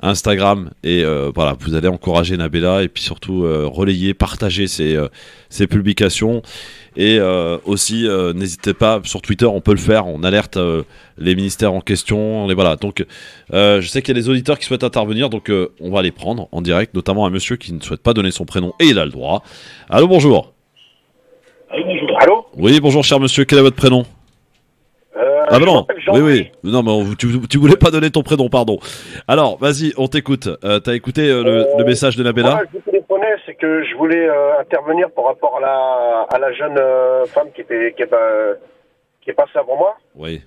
Instagram. Et voilà, vous allez encourager Nabella et puis surtout relayer, partager ses publications. Et aussi, n'hésitez pas, sur Twitter, on peut le faire, on alerte les ministères en question. Voilà. Donc, je sais qu'il y a des auditeurs qui souhaitent intervenir, donc on va les prendre en direct, notamment un monsieur qui ne souhaite pas donner son prénom, et il a le droit. Allô, bonjour. Allô? Oui, bonjour, cher monsieur, quel est votre prénom? Ah bah non, oui. Non, mais tu voulais pas donner ton prénom, pardon. Alors, vas-y, on t'écoute. T'as écouté le message de Nabella? Moi, je vous téléphonais, c'est que je voulais intervenir par rapport à la jeune femme qui est passée avant moi. Oui.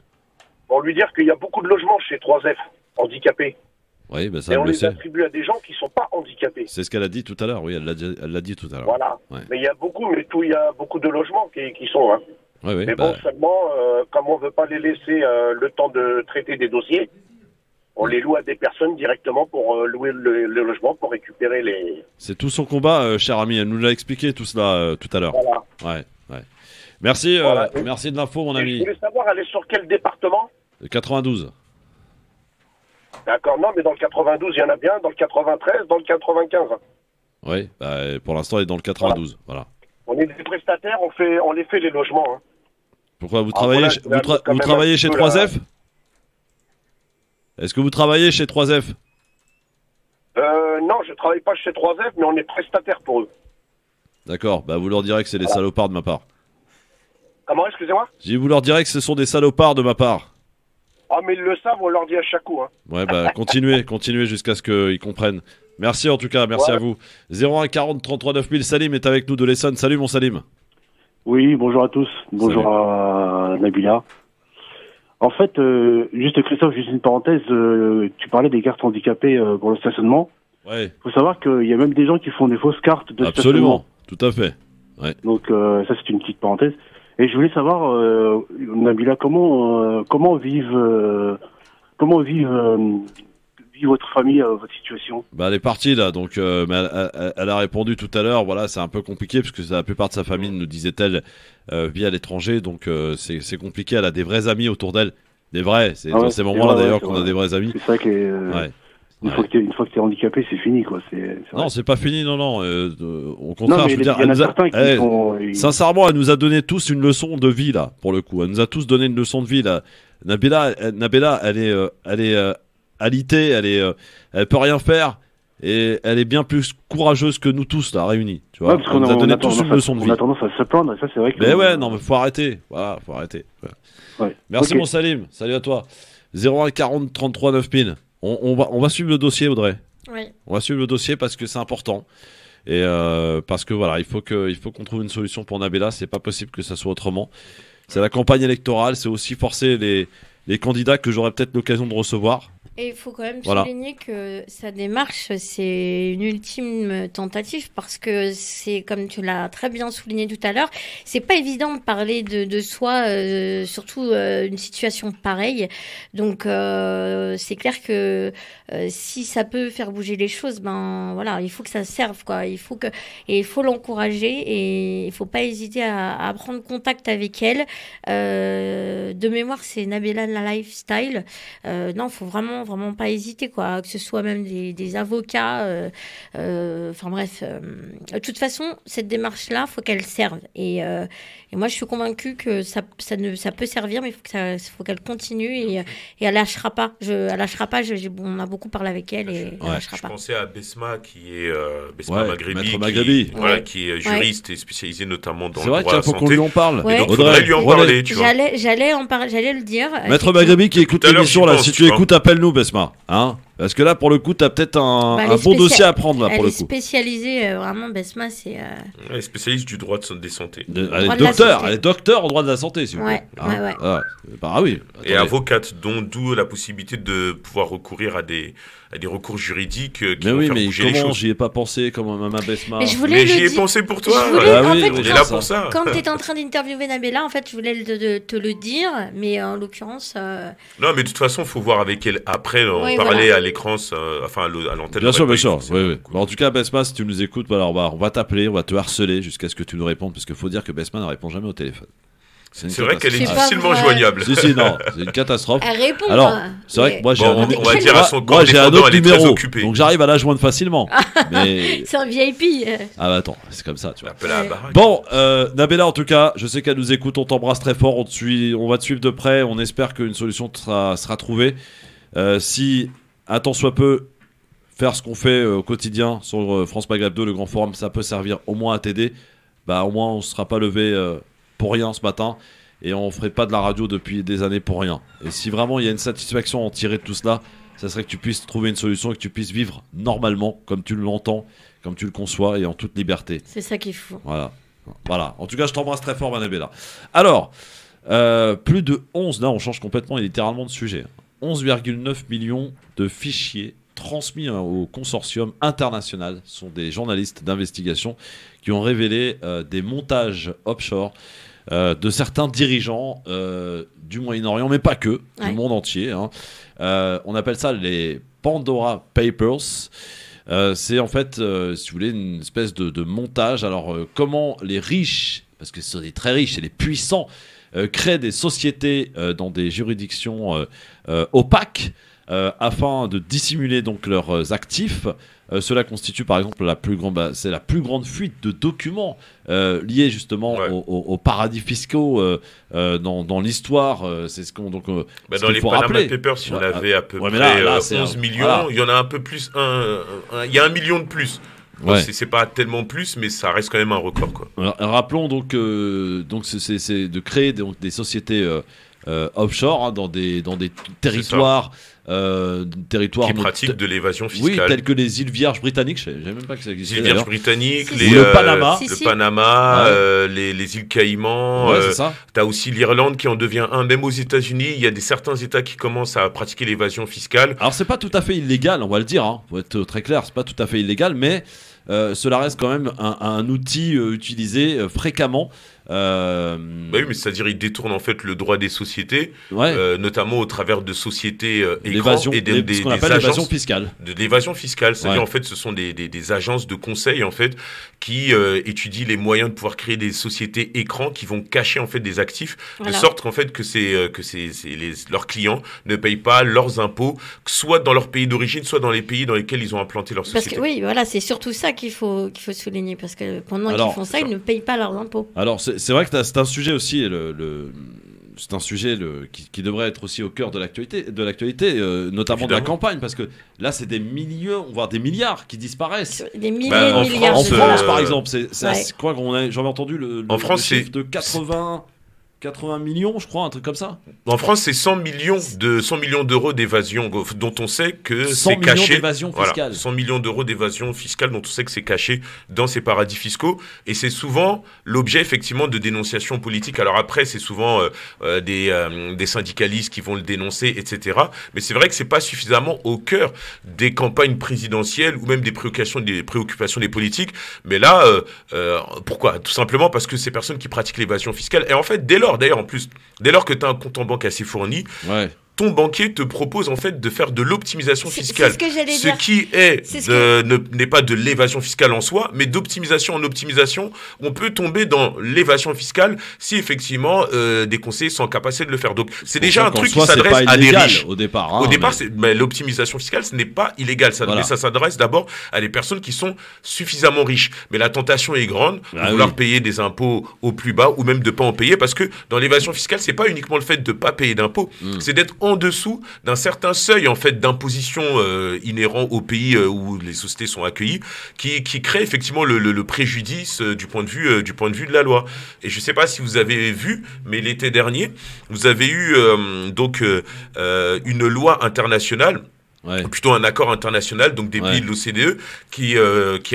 Pour lui dire qu'il y a beaucoup de logements chez 3F handicapés. Oui, bah ça, et on le les sait. attribue à des gens qui sont pas handicapés. C'est ce qu'elle a dit tout à l'heure, oui, elle l'a dit tout à l'heure. Voilà. Ouais. Mais il y a beaucoup de logements qui sont. Hein. Oui, mais bon, seulement, comme on veut pas les laisser le temps de traiter des dossiers, on les loue à des personnes directement pour louer le logement, pour récupérer les... C'est tout son combat, cher ami. Elle nous l'a expliqué tout cela tout à l'heure. Voilà. Ouais. Merci, Voilà. merci de l'info, mon Et ami. je voulais savoir, elle est sur quel département? 92. D'accord, non, mais dans le 92, il y en a bien, dans le 93, dans le 95. Oui, pour l'instant, elle est dans le 92. Voilà. On est des prestataires, on les fait les logements. Hein. Pourquoi vous travaillez, vous travaillez chez 3F? Est-ce que vous travaillez chez 3F? Non, je travaille pas chez 3F, mais on est prestataire pour eux. D'accord, vous leur direz que c'est des salopards de ma part. Comment, excusez-moi? J'ai dit, vous leur direz que ce sont des salopards de ma part. Ah, mais ils le savent, on leur dit à chaque coup. Hein. Ouais, continuez jusqu'à ce qu'ils comprennent. Merci en tout cas, merci à vous. 01 40 33 9000, Salim est avec nous de l'Essonne. Salut mon Salim. Oui, bonjour à tous. Bonjour à Nabilla. En fait, juste Christophe, juste une parenthèse, tu parlais des cartes handicapées pour le stationnement. Ouais. Faut savoir qu'il y a même des gens qui font des fausses cartes de Absolument, stationnement. tout à fait. Ouais. Donc ça c'est une petite parenthèse. Et je voulais savoir, Nabilla, comment vit votre famille votre situation? Elle est partie là, donc mais elle a répondu tout à l'heure. Voilà, c'est un peu compliqué parce que la plupart de sa famille, nous disait-elle, vit à l'étranger, donc c'est compliqué. Elle a des vrais amis autour d'elle, des vrais. C'est dans ces moments-là d'ailleurs qu'on a des vrais amis. C'est vrai que une fois que t'es handicapé, c'est fini quoi. Non, c'est pas fini, non. Au contraire, non, je veux dire, sincèrement, elle nous a donné tous une leçon de vie là, pour le coup. Elle nous a tous donné une leçon de vie là. Nabella, elle est alitée, elle peut rien faire et elle est bien plus courageuse que nous tous là réunis. Tu vois, parce qu'on nous a donné tous une leçon de vie. On a tendance à se plaindre, et ça c'est vrai que. Mais ouais, non, mais faut arrêter. Voilà, faut arrêter. Ouais. Merci mon Salim, salut à toi. 01 40 33 9000. On va suivre le dossier, Audrey. Oui. On va suivre le dossier parce que c'est important et parce que voilà, il faut qu'on trouve une solution pour Nabella. C'est pas possible que ça soit autrement. C'est la campagne électorale, c'est aussi forcer les candidats que j'aurai peut-être l'occasion de recevoir. Et il faut quand même Voilà. souligner que sa démarche, c'est une ultime tentative parce que c'est, comme tu l'as très bien souligné tout à l'heure, c'est pas évident de parler de soi, surtout une situation pareille. Donc, c'est clair que si ça peut faire bouger les choses, ben voilà, il faut que ça serve, quoi. Il faut l'encourager et il faut pas hésiter à prendre contact avec elle. De mémoire, c'est Nabila la Lifestyle. Non, faut vraiment pas hésiter, quoi, que ce soit même des avocats, enfin bref. De toute façon, cette démarche-là, faut qu'elle serve. Et moi, je suis convaincue que ça peut servir, mais faut qu'elle continue et elle lâchera pas. Elle lâchera pas. On a beaucoup parlé avec elle et elle lâchera pas. Je pensais à Besma, qui est Besma Maghrebi, Maître Maghrebi. Voilà, qui est juriste et spécialisé notamment dans C'est le vrai droit à la qu'il faut santé. qu'on lui en parle. Et donc, Audrey, faudrait lui en parler, tu vois. J'allais le dire. Maître Maghrebi qui écoute l'émission, là, si tu écoutes, appelle-nous, Besma. Hein, parce que là, pour le coup, t'as peut-être un bon dossier à prendre, là, pour le coup. Elle est spécialisée, vraiment, Besma, c'est... Elle est spécialiste du droit des santé. Elle est docteur en droit de la santé, si vous voulez. Ouais. Ah oui. Et avocate, d'où la possibilité de pouvoir recourir à des recours juridiques qui vont faire bouger les comment choses. j'y ai pas pensé, comme Maman Besma. Mais j'y ai pensé pour toi. Il est là pour ça. Quand tu étais en train d'interviewer Nabila, en fait, je voulais te le dire, mais en l'occurrence... Non, mais de toute façon, il faut voir avec elle après, parler à l'écran, à l'antenne. Bien sûr. Oui. Bon, en tout cas, Besma, si tu nous écoutes, voilà, on va t'appeler, on va te harceler jusqu'à ce que tu nous répondes, parce qu'il faut dire que Besma ne répond jamais au téléphone. C'est vrai qu'elle est difficilement joignable. Si, non, c'est une catastrophe. Elle répond. Alors, c'est vrai que moi, j'ai on va dire à son corps j'ai un autre elle est numéro, très occupée. donc j'arrive à la joindre facilement. Mais... C'est un VIP. Ah bah attends, c'est comme ça, tu vois. Appelle à la baraque. Bon, Nabila, en tout cas, je sais qu'elle nous écoute, on t'embrasse très fort, on va te suivre de près, on espère qu'une solution sera trouvée. Si, un tant soit peu, faire ce qu'on fait au quotidien sur France Maghreb 2, le grand forum, ça peut servir au moins à t'aider, bah au moins on ne sera pas levé pour rien ce matin et on ferait pas de la radio depuis des années pour rien. Et si vraiment il y a une satisfaction à en tirer de tout cela, ça serait que tu puisses trouver une solution et que tu puisses vivre normalement, comme tu l'entends, comme tu le conçois et en toute liberté. C'est ça qu'il faut. Voilà. En tout cas, je t'embrasse très fort, Manabella. Alors, plus de 11, là on change complètement littéralement de sujet. 11,9 millions de fichiers transmis au consortium international. Ce sont des journalistes d'investigation qui ont révélé des montages offshore de certains dirigeants du Moyen-Orient, mais pas que, du monde entier. On appelle ça les Pandora Papers. C'est en fait, si vous voulez, une espèce de montage. Alors, comment les riches, parce que ce sont des très riches, et les puissants, créent des sociétés dans des juridictions opaques, afin de dissimuler donc leurs actifs. Cela constitue par exemple la plus grande fuite de documents liés justement aux paradis fiscaux dans l'histoire. C'est ce qu'on dans les Panama Papers, il y en avait à peu près 11 millions. Voilà. Il y en a un peu plus, il y a 1 million de plus. C'est pas tellement plus, mais ça reste quand même un record, quoi. Alors, rappelons donc c'est de créer des sociétés offshore dans des territoires qui pratiquent de l'évasion fiscale. Oui, tels que les îles Vierges britanniques, je ne savais même pas que ça existait. Les îles Vierges britanniques, le Panama, les îles Caïmans. Tu as aussi l'Irlande qui en devient un. Même aux États-Unis, il y a certains États qui commencent à pratiquer l'évasion fiscale. Alors c'est pas tout à fait illégal, on va le dire. Pour être très clair, c'est pas tout à fait illégal, mais cela reste quand même un outil utilisé fréquemment. Oui, mais c'est-à-dire il détourne en fait le droit des sociétés, notamment au travers de sociétés ce qu'on appelle l'évasion fiscale. De l'évasion fiscale, c'est-à-dire en fait ce sont des agences de conseil en fait qui étudient les moyens de pouvoir créer des sociétés écrans qui vont cacher en fait des actifs de sorte qu'en fait leurs clients ne payent pas leurs impôts, soit dans leur pays d'origine, soit dans les pays dans lesquels ils ont implanté leur société. Parce que voilà, c'est surtout ça qu'il faut souligner parce que pendant qu'ils font ça, ils ne payent pas leurs impôts. Alors c'est vrai que c'est un sujet aussi, c'est un sujet qui devrait être aussi au cœur de l'actualité, notamment de la campagne, parce que là c'est des millions, voire des milliards qui disparaissent. Des milliers de milliards. En France, par exemple, je crois j'avais entendu le chiffre de 80 80 millions, je crois, un truc comme ça. En France, c'est 100 millions d'euros d'évasion dont on sait que c'est 100 caché. millions d'évasion fiscale. Voilà, 100 millions d'euros d'évasion fiscale dont on sait que c'est caché dans ces paradis fiscaux. Et c'est souvent l'objet, effectivement, de dénonciations politiques. Alors après, c'est souvent des syndicalistes qui vont le dénoncer, etc. Mais c'est vrai que c'est pas suffisamment au cœur des campagnes présidentielles ou même des préoccupations des politiques. Mais là, pourquoi? Tout simplement parce que ces personnes qui pratiquent l'évasion fiscale, et en fait, dès lors que tu as un compte en banque assez fourni, ton banquier te propose en fait de faire de l'optimisation fiscale. C'est ce que j'allais dire. Qui n'est pas de l'évasion fiscale en soi, mais d'optimisation en optimisation. On peut tomber dans l'évasion fiscale si effectivement des conseillers sont capables de le faire. Donc c'est déjà un truc qui s'adresse à des riches. Au départ, hein, au départ, l'optimisation fiscale, ce n'est pas illégal. Mais ça s'adresse d'abord à des personnes qui sont suffisamment riches. Mais la tentation est grande de vouloir payer des impôts au plus bas ou même de pas en payer, parce que dans l'évasion fiscale, c'est pas uniquement le fait de pas payer d'impôts, c'est d'être en dessous d'un certain seuil en fait d'imposition inhérent au pays où les sociétés sont accueillies, qui crée effectivement le préjudice du point de vue de la loi. Et je sais pas si vous avez vu, mais l'été dernier, vous avez eu une loi internationale. Plutôt un accord international, donc des pays de l'OCDE, qui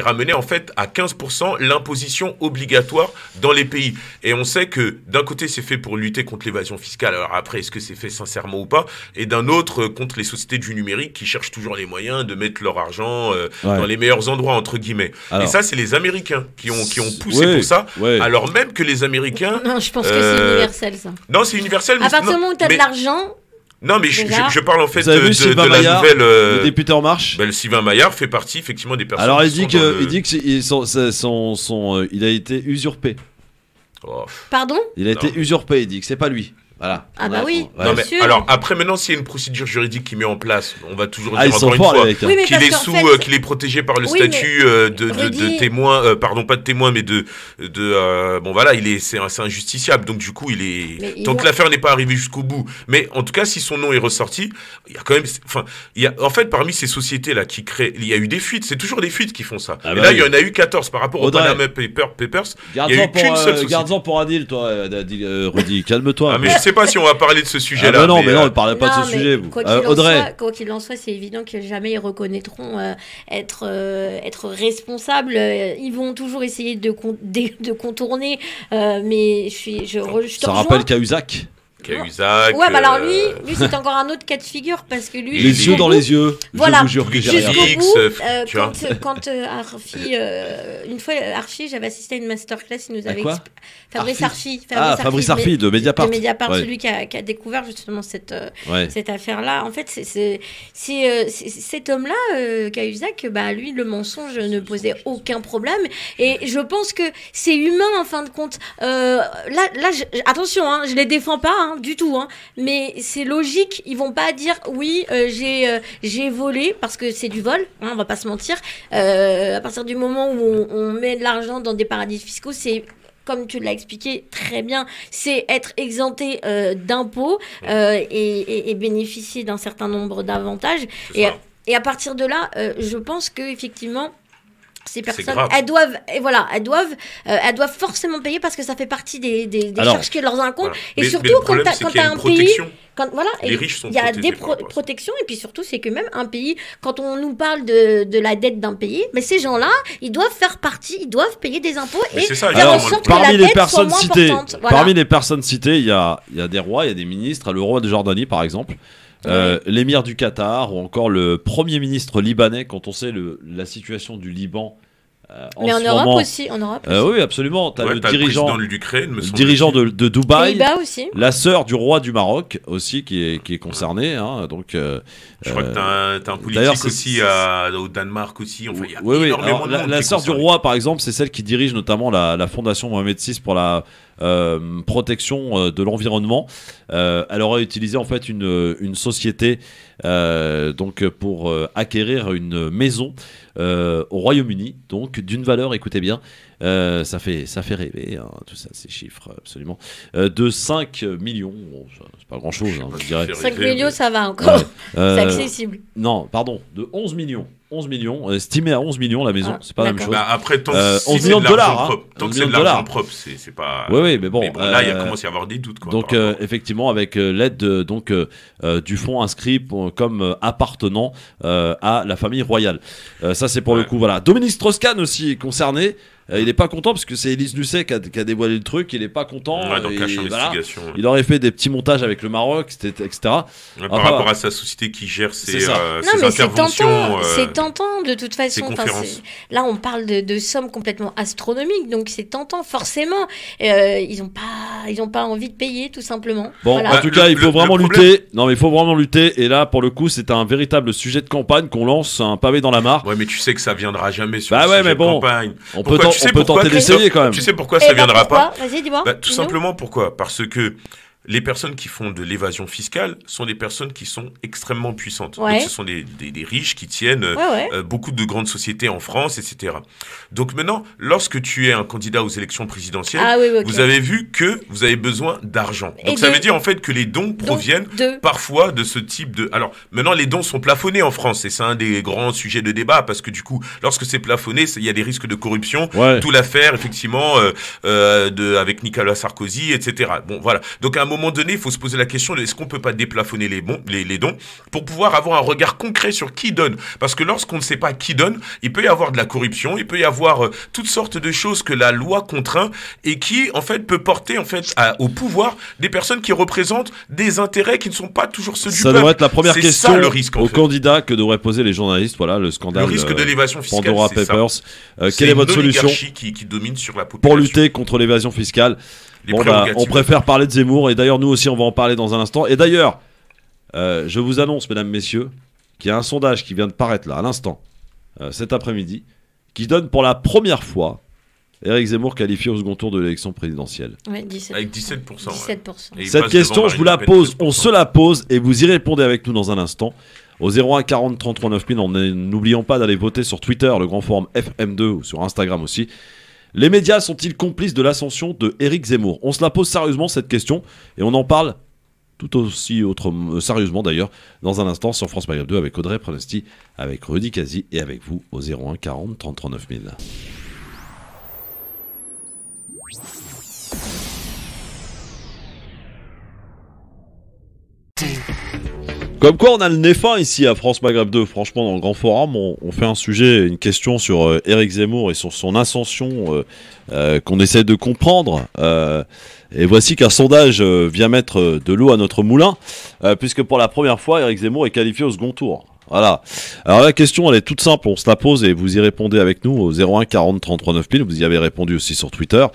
ramenait en fait à 15% l'imposition obligatoire dans les pays. Et on sait que d'un côté c'est fait pour lutter contre l'évasion fiscale, alors après est-ce que c'est fait sincèrement ou pas, et d'un autre contre les sociétés du numérique qui cherchent toujours les moyens de mettre leur argent dans les meilleurs endroits entre guillemets. Alors, et ça c'est les Américains qui ont poussé pour ça, alors même que les Américains... Non, je pense que c'est universel ça. Non, c'est universel. À partir du moment où tu as de l'argent... Non, mais je parle en fait de la nouvelle. Le député En Marche. Sylvain Maillard fait partie effectivement des personnes. Alors il dit qu'il a été usurpé. Pardon? Il a été usurpé. Il dit que c'est pas lui. Voilà. Ah bah oui. Non, mais alors après maintenant s'il y a une procédure juridique qui met en place, on va toujours dire encore une fois qu'il est protégé par le statut de témoin, pardon pas de témoin mais bon voilà c'est injusticiable, donc du coup tant que l'affaire n'est pas arrivée jusqu'au bout, mais en tout cas si son nom est ressorti, il y a quand même en fait parmi ces sociétés là qui créent, il y a eu des fuites, c'est toujours des fuites qui font ça. Et là il y en a eu 14 par rapport au Panama Papers. Il y a eu qu'une seule société. Garde-en pour Adil, toi Rudy, calme-toi. Mais je sais pas si on va parler de ce sujet-là. Non, ne parlez pas de ce sujet. Audrey. Quoi qu'il en soit, c'est évident que jamais ils reconnaîtront être responsables. Ils vont toujours essayer de contourner. Mais ça rappelle Cahuzac. Cahuzac. Ouais, bah alors lui c'est encore un autre cas de figure parce que lui. Les yeux dans les yeux. Voilà. Je vous jure que j'ai rien. Quand Arfi, une fois Arfi, j'avais assisté à une masterclass, il nous avait Fabrice Arfi. Fabrice Arfi de Mediapart. De Mediapart, celui qui a découvert justement cette affaire-là. En fait, c'est cet homme-là, Cahuzac, bah lui, le mensonge ne posait aucun problème. Et je pense que c'est humain en fin de compte. Attention, je les défends pas. Du tout, mais c'est logique, ils vont pas dire oui j'ai volé parce que c'est du vol, on va pas se mentir. À partir du moment où on met de l'argent dans des paradis fiscaux, c'est comme tu l'as expliqué très bien, c'est être exempté d'impôts et bénéficier d'un certain nombre d'avantages. Et à partir de là, je pense que effectivement ces personnes, elles doivent forcément payer parce que ça fait partie des charges qui leur incombent. Et surtout quand tu as un pays, les riches sont il y a des protections, et puis surtout c'est que même un pays, quand on nous parle de la dette d'un pays, mais ces gens-là, ils doivent faire partie, ils doivent payer des impôts et faire en sorte que la dette soit moins importante. Parmi les personnes citées, il y a des rois, il y a des ministres, le roi de Jordanie par exemple. L'émir du Qatar ou encore le premier ministre libanais, quand on sait la situation du Liban mais en Europe aussi. Oui, absolument. Tu as le dirigeant de l'Ukraine, de Dubaï, Pays-Bas aussi. La sœur du roi du Maroc aussi qui est concernée. Donc, je crois que tu as un politique aussi au Danemark aussi. Enfin, y a énormément de monde. La sœur du roi, par exemple, c'est celle qui dirige notamment la fondation Mohamed VI pour la protection de l'environnement. Elle aurait utilisé en fait une société donc pour acquérir une maison au Royaume-Uni, donc d'une valeur, écoutez bien, Ça fait rêver, hein, tout ça, ces chiffres, absolument. De 5 millions, bon, c'est pas grand-chose, hein, je dirais. 5 millions, ça va encore. C'est accessible. Non, pardon, de 11 millions. 11 millions, estimé à 11 millions la maison, c'est pas la même chose. Bah après, tant 11 millions de dollars. Tant que c'est de l'argent propre, c'est pas. Oui, mais bon. Là, il commence à y avoir des doutes. Quoi, donc, effectivement, avec l'aide du fonds inscrit comme appartenant à la famille royale. Ça, c'est pour le coup, voilà. Dominique Strauss-Kahn aussi est concerné. Il n'est pas content parce que c'est Élise Lucet qui a dévoilé le truc. Il n'est pas content. Il aurait fait des petits montages avec le Maroc, etc. Par rapport à sa société qui gère ses interventions. C'est tentant de toute façon. Là, on parle de sommes complètement astronomiques, donc c'est tentant forcément. Ils n'ont pas envie de payer tout simplement. Bon, voilà. En tout cas, il faut vraiment lutter. Non, mais il faut vraiment lutter. Et là, pour le coup, c'est un véritable sujet de campagne qu'on lance, un pavé dans la mare. Ouais, mais tu sais que ça viendra jamais sur le sujet de campagne. On peut tenter d'essayer quand même. Tu sais pourquoi ça viendra pas? Vas-y, dis-moi. Tout simplement pourquoi? Parce que les personnes qui font de l'évasion fiscale sont des personnes qui sont extrêmement puissantes. Ouais. Donc, ce sont des riches qui tiennent beaucoup de grandes sociétés en France, etc. Donc maintenant, lorsque tu es un candidat aux élections présidentielles, vous avez vu que vous avez besoin d'argent. Donc ça veut dire en fait que les dons proviennent parfois de ce type de... Alors maintenant, les dons sont plafonnés en France et c'est un des grands sujets de débat parce que du coup, lorsque c'est plafonné, il y a des risques de corruption. Tout l'affaire, effectivement, avec Nicolas Sarkozy, etc. Bon, voilà. Donc à un moment donné, il faut se poser la question de est-ce qu'on peut pas déplafonner les dons pour pouvoir avoir un regard concret sur qui donne. Parce que lorsqu'on ne sait pas qui donne, il peut y avoir de la corruption, il peut y avoir toutes sortes de choses que la loi contraint et qui, en fait, peut porter en fait au pouvoir des personnes qui représentent des intérêts qui ne sont pas toujours ceux du peuple. Ça devrait être la première question ça, le risque, aux candidats que devraient poser les journalistes. Voilà, le scandale. Le risque de l'évasion fiscale, Pandora Papers. Quelle est votre solution qui domine sur la population pour lutter contre l'évasion fiscale? On préfère parler de Zemmour et d'ailleurs nous aussi on va en parler dans un instant. Et d'ailleurs, je vous annonce, mesdames, messieurs, qu'il y a un sondage qui vient de paraître là à l'instant, cet après-midi, qui donne pour la première fois Éric Zemmour qualifié au second tour de l'élection présidentielle. Ouais, 17%. Avec 17%. 17%. Cette question, je vous la pose, on se la pose et vous y répondez avec nous dans un instant. Au 01 40 33 9000, n'oublions pas d'aller voter sur Twitter, le grand forum FM2 ou sur Instagram aussi. Les médias sont-ils complices de l'ascension de Éric Zemmour? On se la pose sérieusement cette question et on en parle tout aussi sérieusement d'ailleurs dans un instant sur France Maghreb 2 avec Audrey Pronosti, avec Rudy Kazi et avec vous au 01 40 33 9000. Comme quoi on a le nez fin ici à France Maghreb 2, franchement dans le grand forum on fait un sujet, une question sur Éric Zemmour et sur son ascension qu'on essaie de comprendre et voici qu'un sondage vient mettre de l'eau à notre moulin puisque pour la première fois Éric Zemmour est qualifié au second tour. Voilà. Alors la question elle est toute simple, on se la pose et vous y répondez avec nous au 01 40 33 9000, vous y avez répondu aussi sur Twitter.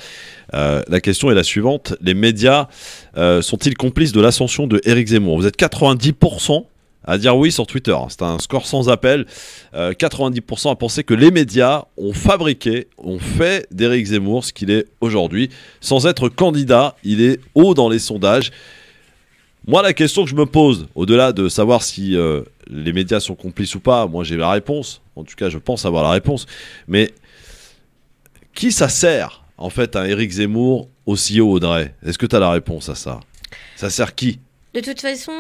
La question est la suivante, les médias sont-ils complices de l'ascension de Éric Zemmour? Vous êtes 90% à dire oui sur Twitter, c'est un score sans appel, 90% à penser que les médias ont fait d'Éric Zemmour ce qu'il est aujourd'hui. Sans être candidat, il est haut dans les sondages. Moi la question que je me pose, au-delà de savoir si les médias sont complices ou pas, moi j'ai la réponse, en tout cas je pense avoir la réponse, mais qui ça sert en fait un Éric Zemmour aussi haut, Audrey? Est-ce que tu as la réponse à ça? Ça sert qui? De toute façon...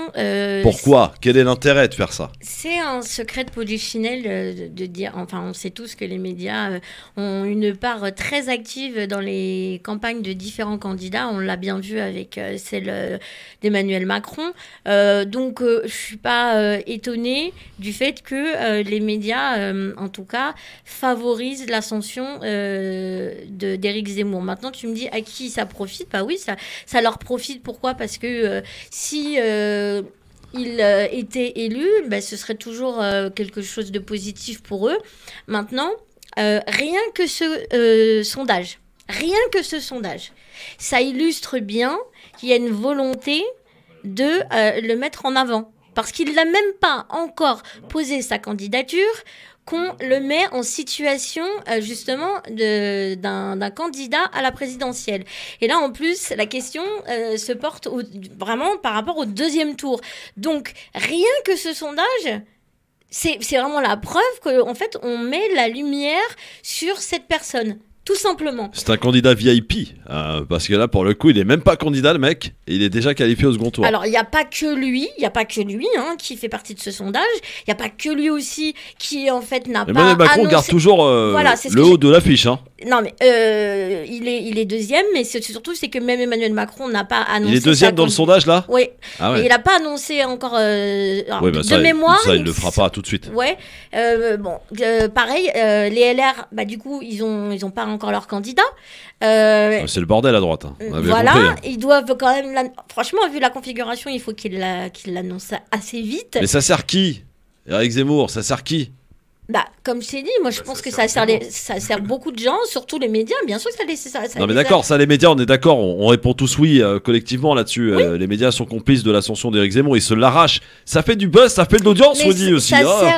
Pourquoi? Quel est l'intérêt de faire ça? C'est un secret de polichinelle de dire... Enfin, on sait tous que les médias ont une part très active dans les campagnes de différents candidats. On l'a bien vu avec celle d'Emmanuel Macron. Donc, je ne suis pas étonnée du fait que les médias, en tout cas, favorisent l'ascension d'Éric Zemmour. Maintenant, tu me dis à qui ça profite? Bah oui, ça leur profite. Pourquoi? Parce que si il était élu, ben, ce serait toujours quelque chose de positif pour eux. Maintenant, rien que ce sondage, ça illustre bien qu'il y a une volonté de le mettre en avant. Parce qu'il n'a même pas encore posé sa candidature, qu'on le met en situation justement d'un candidat à la présidentielle. Et là, en plus, la question se porte vraiment par rapport au deuxième tour. Donc, rien que ce sondage, c'est vraiment la preuve qu'en fait, on met la lumière sur cette personne. tout simplement. C'est un candidat VIP, parce que là, pour le coup, il est même pas candidat, le mec, et il est déjà qualifié au second tour. Alors, il n'y a pas que lui, qui fait partie de ce sondage. Il n'y a pas que lui aussi qui, en fait, n'a pas Emmanuel Macron garde toujours le haut de l'affiche. Hein. Non, mais il est deuxième, mais surtout, c'est que même Emmanuel Macron n'a pas annoncé... Il est deuxième dans le sondage, là? Oui. Ah ouais. Et il n'a pas annoncé encore... Oui, bah de mémoire... Ça, il le fera pas tout de suite. Ouais. Pareil, les LR, bah, du coup, ils ont pas encore leur candidat. C'est le bordel à droite. Hein. Voilà, compris, hein. Ils doivent quand même... Franchement, vu la configuration, il faut qu'il l'annonce assez vite. Mais ça sert qui? Éric Zemmour, ça sert qui? Bah, comme je t'ai dit, moi je pense que ça sert beaucoup de gens, surtout les médias, bien sûr que ça non mais d'accord, ça les médias, on est d'accord, on répond tous oui collectivement là-dessus. Oui. Les médias sont complices de l'ascension d'Éric Zemmour, ils se l'arrachent. Ça fait du buzz, ça fait de l'audience, on dit aussi.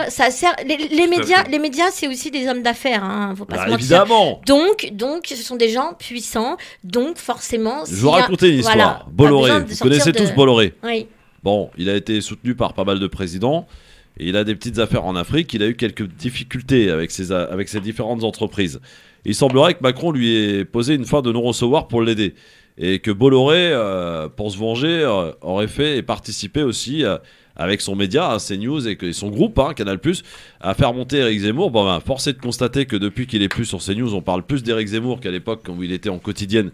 Ça sert. Les médias, c'est aussi des hommes d'affaires, hein, faut pas se mentir. Évidemment. Donc, ce sont des gens puissants, donc forcément. Je vais vous raconter une histoire. Bolloré, vous connaissez tous Bolloré. Oui. Bon, il a été soutenu par pas mal de présidents. Et il a des petites affaires en Afrique. Il a eu quelques difficultés avec ses différentes entreprises. Il semblerait que Macron lui ait posé une fin de non-recevoir pour l'aider. Et que Bolloré, pour se venger, aurait fait et participé aussi avec son média, CNews, et son groupe, Canal+, à faire monter Éric Zemmour. Bon, force est de constater que depuis qu'il est plus sur CNews, on parle plus d'Éric Zemmour qu'à l'époque où il était en quotidienne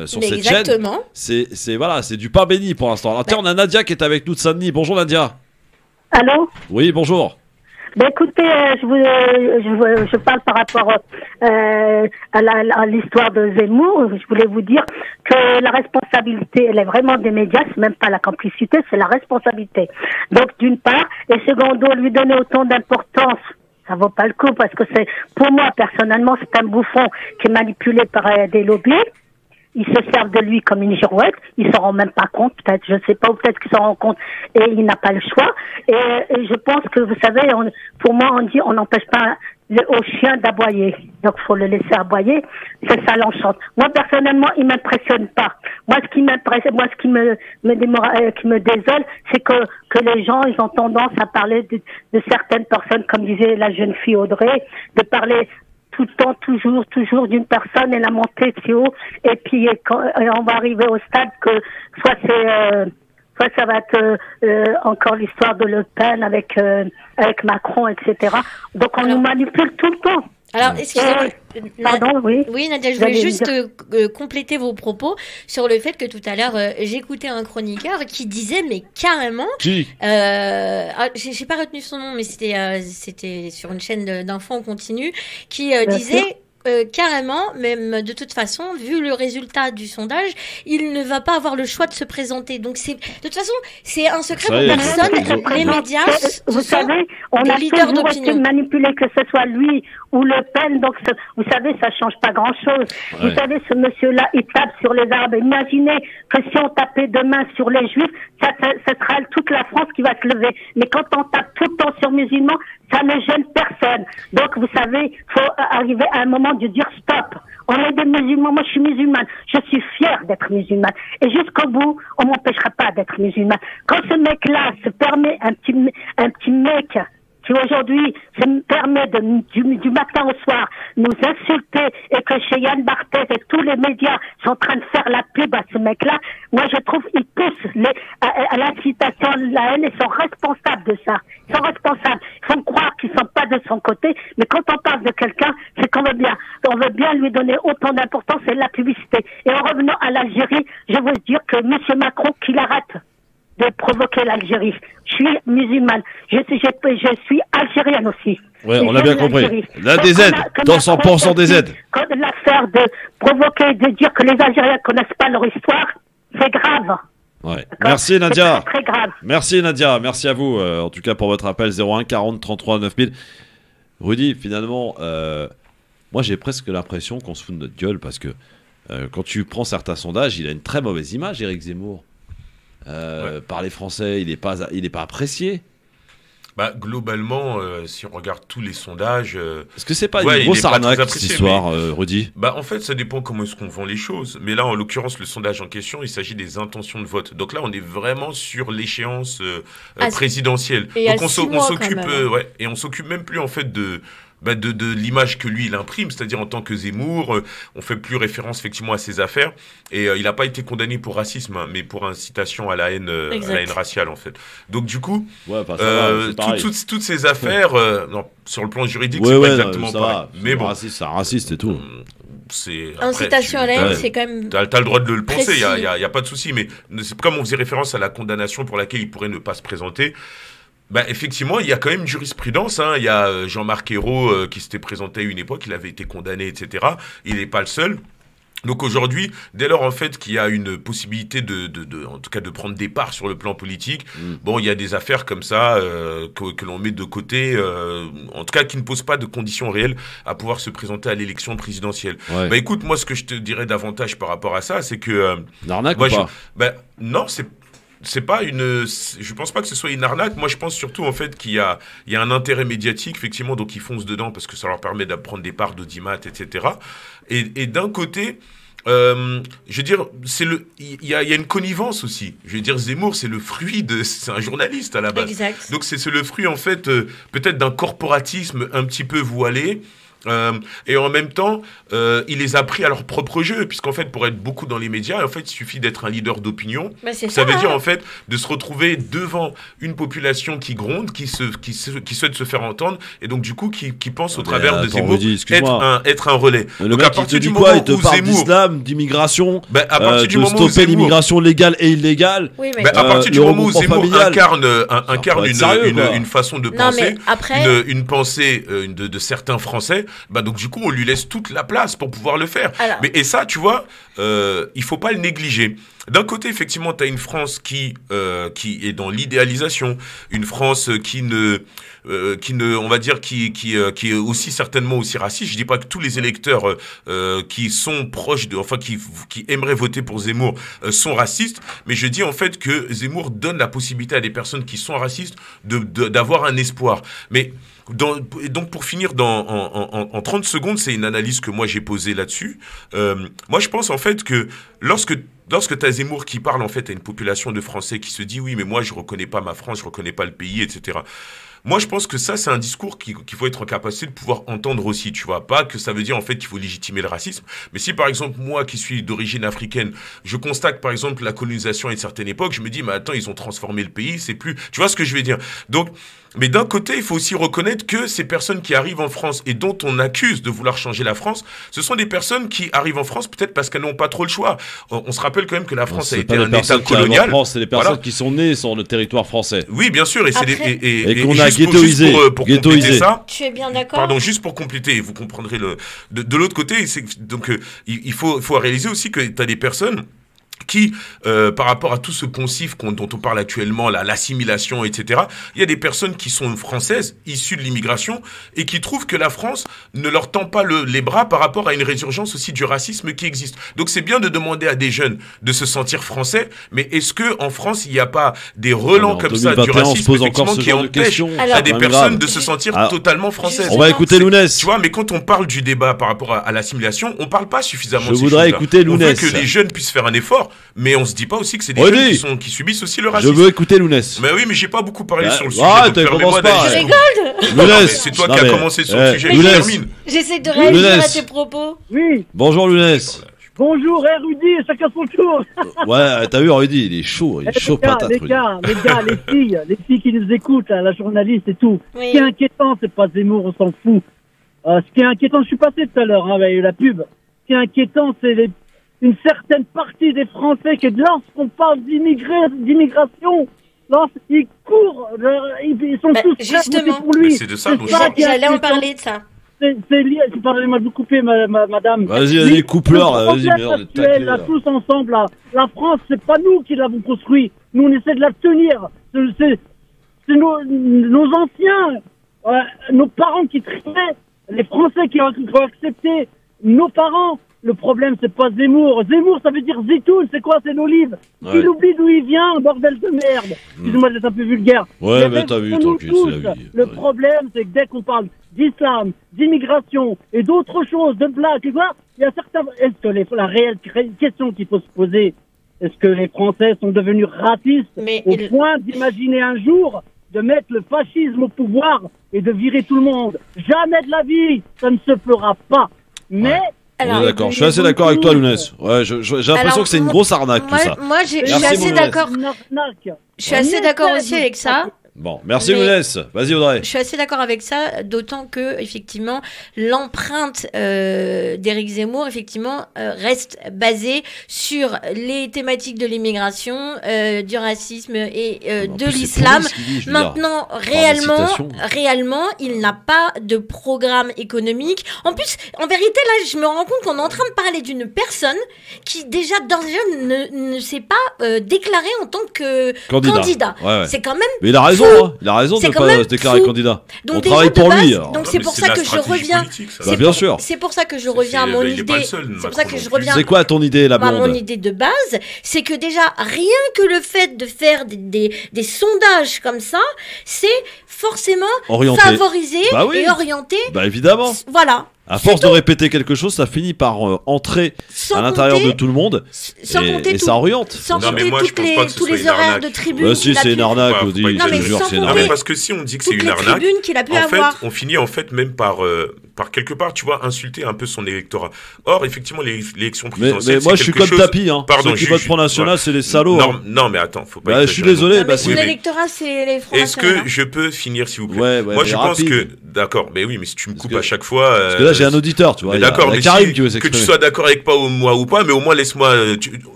sur cette chaîne. C'est du pain béni pour l'instant. Alors tiens, on a Nadia qui est avec nous de Saint-Denis. Bonjour Nadia. Allô? Oui, bonjour. Ben écoutez, je parle par rapport à l'histoire de Zemmour. Je voulais vous dire que la responsabilité, elle est vraiment des médias, c'est même pas la complicité, c'est la responsabilité. Donc d'une part, et secondo, lui donner autant d'importance, ça vaut pas le coup parce que pour moi personnellement, c'est un bouffon qui est manipulé par des lobbies. Ils se servent de lui comme une girouette. Ils s'en rendent même pas compte, peut-être, je sais pas, ou peut-être qu'ils s'en rendent compte et il n'a pas le choix. Et je pense que, vous savez, pour moi, on dit, on n'empêche pas au chien d'aboyer. Donc, faut le laisser aboyer. C'est ça l'enchante. Moi, personnellement, il m'impressionne pas. Moi, ce qui m'impressionne, qui me désole, c'est que les gens, ils ont tendance à parler de certaines personnes, comme disait la jeune fille Audrey, de parler tout le temps, toujours d'une personne et la montée si haut. Et puis, on va arriver au stade que soit ça va être encore l'histoire de Le Pen avec Macron, etc. Donc, on nous manipule tout le temps. Alors, excusez-moi. Pardon, oui. Oui, Nadia, je voulais juste compléter vos propos sur le fait que tout à l'heure, j'écoutais un chroniqueur qui disait, mais carrément... Qui j'ai pas retenu son nom, mais c'était sur une chaîne d'infos en continu, qui disait... carrément, même de toute façon, vu le résultat du sondage, il ne va pas avoir le choix de se présenter. Donc de toute façon, c'est un secret pour personne. Les médias, vous savez, on a toujours été manipulé, que ce soit lui ou Le Pen. Donc, vous savez, ça change pas grand-chose. Ouais. Vous savez, ce monsieur-là, il tape sur les Arabes. Imaginez que si on tapait demain sur les Juifs, ça sera toute la France qui va se lever. Mais quand on tape tout le temps sur musulmans, ça ne gêne personne. Donc, vous savez, faut arriver à un moment de dire stop. On est des musulmans. Moi, je suis musulmane. Je suis fière d'être musulmane. Et jusqu'au bout, on m'empêchera pas d'être musulmane. Quand ce mec-là se permet, un petit mec qui aujourd'hui se permet du matin au soir nous insulter et que chez Yann Barthès et tous les médias sont en train de faire la pub à ce mec-là, moi je trouve qu'ils poussent à l'incitation de la haine et sont responsables de ça. Ils sont responsables. Il faut croire qu'ils sont pas de son côté, mais quand on parle de quelqu'un, c'est qu'on veut bien lui donner autant d'importance et de la publicité. Et en revenant à l'Algérie, je veux dire que M. Macron, qu'il arrête de provoquer l'Algérie. Je suis musulmane. Je suis algérienne aussi. Ouais, on l'a bien compris. Là, des aides, dans 100% des aides. L'affaire de provoquer, de dire que les Algériens connaissent pas leur histoire, c'est grave. Ouais. Merci Nadia. C'est très grave. Merci Nadia. Merci à vous, en tout cas pour votre appel 01 40 33 9000. Rudy, finalement, moi j'ai presque l'impression qu'on se fout de notre gueule parce que quand tu prends certains sondages, il a une très mauvaise image, Éric Zemmour. Par les Français, il n'est pas apprécié. Bah, globalement, si on regarde tous les sondages... Est-ce que c'est pas une grosse arnaque, cette histoire, Rudy ? Bah, en fait, ça dépend comment est-ce qu'on vend les choses. Mais là, en l'occurrence, le sondage en question, il s'agit des intentions de vote. Donc là, on est vraiment sur l'échéance présidentielle. Et donc on s'occupe et on s'occupe même plus, en fait, de l'image que lui il imprime, c'est-à-dire en tant que Zemmour, on fait plus référence effectivement à ses affaires, et il n'a pas été condamné pour racisme, hein, mais pour incitation à la haine raciale en fait. Donc du coup, toutes ces affaires, non, sur le plan juridique, c'est pas exactement pareil. Mais bon, c'est raciste et tout. Incitation à la haine, c'est quand même. T'as le droit de le penser, il y a pas de souci, mais c'est comme on faisait référence à la condamnation pour laquelle il pourrait ne pas se présenter. Bah, effectivement, il y a quand même une jurisprudence. Hein. Il y a Jean-Marc Ayrault qui s'était présenté à une époque, il avait été condamné, etc. Il n'est pas le seul. Donc aujourd'hui, dès lors en fait qu'il y a une possibilité en tout cas de prendre des parts sur le plan politique, bon, il y a des affaires comme ça que l'on met de côté, en tout cas qui ne posent pas de conditions réelles à pouvoir se présenter à l'élection présidentielle. Ouais. Bah écoute, moi ce que je te dirais davantage par rapport à ça, c'est que l'arnaque ou pas non, c'est pas je pense pas que ce soit une arnaque. Moi, je pense surtout, en fait, qu'il y a un intérêt médiatique, effectivement, donc ils foncent dedans parce que ça leur permet d'apprendre des parts d'audimat, etc. Et d'un côté, je veux dire, il y a une connivence aussi. Je veux dire, Zemmour, c'est un journaliste à la base. Exact. Donc c'est le fruit, en fait, peut-être d'un corporatisme un petit peu voilé. Et en même temps, il les a pris à leur propre jeu, puisqu'en fait, pour être beaucoup dans les médias, en fait, il suffit d'être un leader d'opinion. Ça veut dire, en fait, de se retrouver devant une population qui gronde, qui souhaite se faire entendre, et donc, du coup, qui pense au travers de Zemmour être un relais. Le donc, mec, à partir du moment il te parle d'islam, d'immigration, de stopper l'immigration légale et illégale. Oui, mais à partir du moment où Zemmour incarne une façon de penser, une pensée de certains Français, bah donc du coup on lui laisse toute la place pour pouvoir le faire. Et ça, tu vois, il faut pas le négliger. D'un côté, effectivement, tu as une France qui est dans l'idéalisation, une France qui on va dire, qui est aussi certainement aussi raciste. Je dis pas que tous les électeurs qui sont proches qui aimeraient voter pour Zemmour sont racistes, mais je dis en fait que Zemmour donne la possibilité à des personnes qui sont racistes d'avoir un espoir. Mais et donc pour finir en 30 secondes, c'est une analyse que moi j'ai posée là-dessus. Moi je pense en fait que lorsque tu as Zemmour qui parle en fait à une population de Français qui se dit oui mais moi je reconnais pas ma France, je reconnais pas le pays, etc. Moi, je pense que ça, c'est un discours qu'il faut être en capacité de pouvoir entendre aussi, tu vois. Pas que ça veut dire, en fait, qu'il faut légitimer le racisme. Mais si, par exemple, moi, qui suis d'origine africaine, je constate, par exemple, la colonisation à une certaine époque, je me dis, mais attends, ils ont transformé le pays, c'est plus... Tu vois ce que je veux dire? Donc, mais d'un côté, il faut aussi reconnaître que ces personnes qui arrivent en France et dont on accuse de vouloir changer la France, ce sont des personnes qui arrivent en France peut-être parce qu'elles n'ont pas trop le choix. On se rappelle quand même que la France a été un État colonial. C'est les personnes qui sont nées sur le territoire français. Oui, bien sûr. Et qu'on a ghettoisé. Pour compléter ça, tu es bien d'accord? Pardon, juste pour compléter, vous comprendrez de l'autre côté. Donc, il faut réaliser aussi que tu as des personnes qui, par rapport à tout ce poncif dont on parle actuellement, l'assimilation, etc., il y a des personnes qui sont françaises, issues de l'immigration, et qui trouvent que la France ne leur tend pas les bras par rapport à une résurgence aussi du racisme qui existe. Donc c'est bien de demander à des jeunes de se sentir français, mais est-ce que en France, il n'y a pas des relents comme ça du racisme effectivement, qui empêchent à des personnes de se sentir totalement françaises? On va écouter Lounès. Tu vois, mais quand on parle du débat par rapport à l'assimilation, on parle pas suffisamment de ces choses-là. Je voudrais écouter Lounès. On veut que les jeunes puissent faire un effort, mais on se dit pas aussi que c'est des jeunes qui subissent aussi le racisme. Je veux écouter Lounès. Mais oui, mais j'ai pas beaucoup parlé sur le sujet. Ah, tu commences pas. Je rigole. Lounès, c'est toi qui as commencé sur le sujet. J'essaie de réagir à tes propos. Oui. Bonjour Lounès. Bonjour, Rudy, chacun son tour. Ouais, t'as vu Rudy, il est chaud patate. Les gars, les filles qui nous écoutent, la journaliste et tout. Oui. Ce qui est inquiétant, c'est pas Zemmour, on s'en fout. Ce qui est inquiétant, je suis passé tout à l'heure avec la pub. Ce qui est inquiétant, c'est une certaine partie des Français qui, lorsqu'on parle d'immigration, ils courent, ils sont tous justement pour lui. C'est de ça dont j'allais en parler de ça. C'est lié, pardonnez-moi de vous couper, madame. Vas-y, coupe-leur, vas-y, merde. Là, tous ensemble, là, la France, c'est pas nous qui l'avons construit. Nous, on essaie de la tenir. C'est nos anciens, nos parents qui trimaient, les Français qui ont accepté, nos parents. Le problème, c'est pas Zemmour. Zemmour, ça veut dire zitoun. C'est quoi? C'est l'olive. Ouais. Il oublie d'où il vient, bordel de merde. Excusez-moi d'être un peu vulgaire. Ouais, mais t'as vu, tranquille, c'est la vie. Le problème, c'est que dès qu'on parle d'islam, d'immigration et d'autres choses, de blagues, tu vois, il y a certains... Est-ce que la réelle question qu'il faut se poser, est-ce que les Français sont devenus racistes au point d'imaginer un jour de mettre le fascisme au pouvoir et de virer tout le monde. Jamais de la vie, ça ne se fera pas. Mais... Alors, d'accord, je suis assez d'accord avec toi, Lounès. Ouais, j'ai l'impression que c'est une grosse arnaque, tout ça. Moi, je suis assez d'accord. Je suis assez d'accord aussi avec ça. Bon, merci Lounès. Vas-y Audrey. Je suis assez d'accord avec ça, d'autant que effectivement l'empreinte d'Éric Zemmour effectivement reste basée sur les thématiques de l'immigration, du racisme et de l'islam. Maintenant, réellement, il n'a pas de programme économique. En plus, en vérité, là, je me rends compte qu'on est en train de parler d'une personne qui déjà ne s'est pas déclarée en tant que candidat. Ouais. C'est quand même. Mais il a raison. Il a raison de ne pas se déclarer candidat. Donc, on travaille pour lui. Donc c'est pour ça que je reviens. Bien sûr. C'est pour ça que je reviens à mon idée. C'est pour ça que je reviens. C'est quoi ton idée, la blonde? Mon idée de base, c'est que déjà rien que le fait de faire des sondages comme ça, c'est forcément favoriser et orienter. Bah évidemment. Voilà. À force de répéter quelque chose, ça finit par entrer à l'intérieur de tout le monde et ça oriente. Sans compter tous les horaires de tribune. Si c'est une arnaque, je jure, c'est une arnaque. Parce que si on dit que c'est une arnaque, en fait, on finit en fait même par quelque part, tu vois, insulter un peu son électorat. Or, effectivement, l'élection présidentielle, mais moi, je suis comme Tapi, hein. Ceux qui votent Front National, c'est des salauds. Non, mais attends, faut pas. Je suis désolé. Son électorat, c'est les Front National. Est-ce que je peux finir, s'il vous plaît? Moi, je pense que, d'accord, mais oui, mais si tu me coupes à chaque fois. Parce que là, j'ai un auditeur, tu vois. D'accord, mais Karim qui veut s'exprimer. Que tu sois d'accord avec moi ou pas, mais au moins laisse-moi.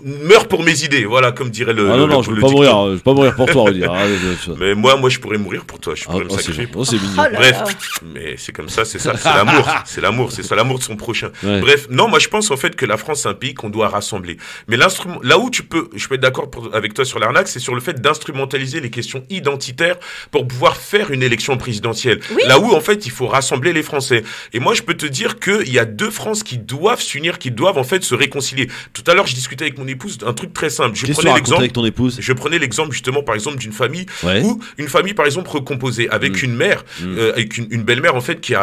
Meurs pour mes idées, voilà, comme dirait le. Ah non, je veux pas mourir. Je veux pas mourir pour toi, Rudy. Mais moi, je pourrais mourir pour toi. Je pourrais me sacrifier. C'est mignon. Bref, mais c'est comme ça, c'est ça, c'est l'amour, c'est l'amour. C'est ça, l'amour de son prochain. Bref, non, moi je pense en fait que la France c'est un pays qu'on doit rassembler. Mais l'instrument, là où je peux être d'accord avec toi sur l'arnaque, c'est sur le fait d'instrumentaliser les questions identitaires pour pouvoir faire une élection présidentielle. Oui. Là où en fait il faut rassembler les Français. Et moi je peux te dire qu'il y a deux France qui doivent s'unir, qui doivent en fait se réconcilier. Tout à l'heure je discutais avec mon épouse d'un truc très simple. Je prenais l'exemple justement par exemple d'une famille où une famille par exemple recomposée avec une mère, avec une belle-mère en fait qui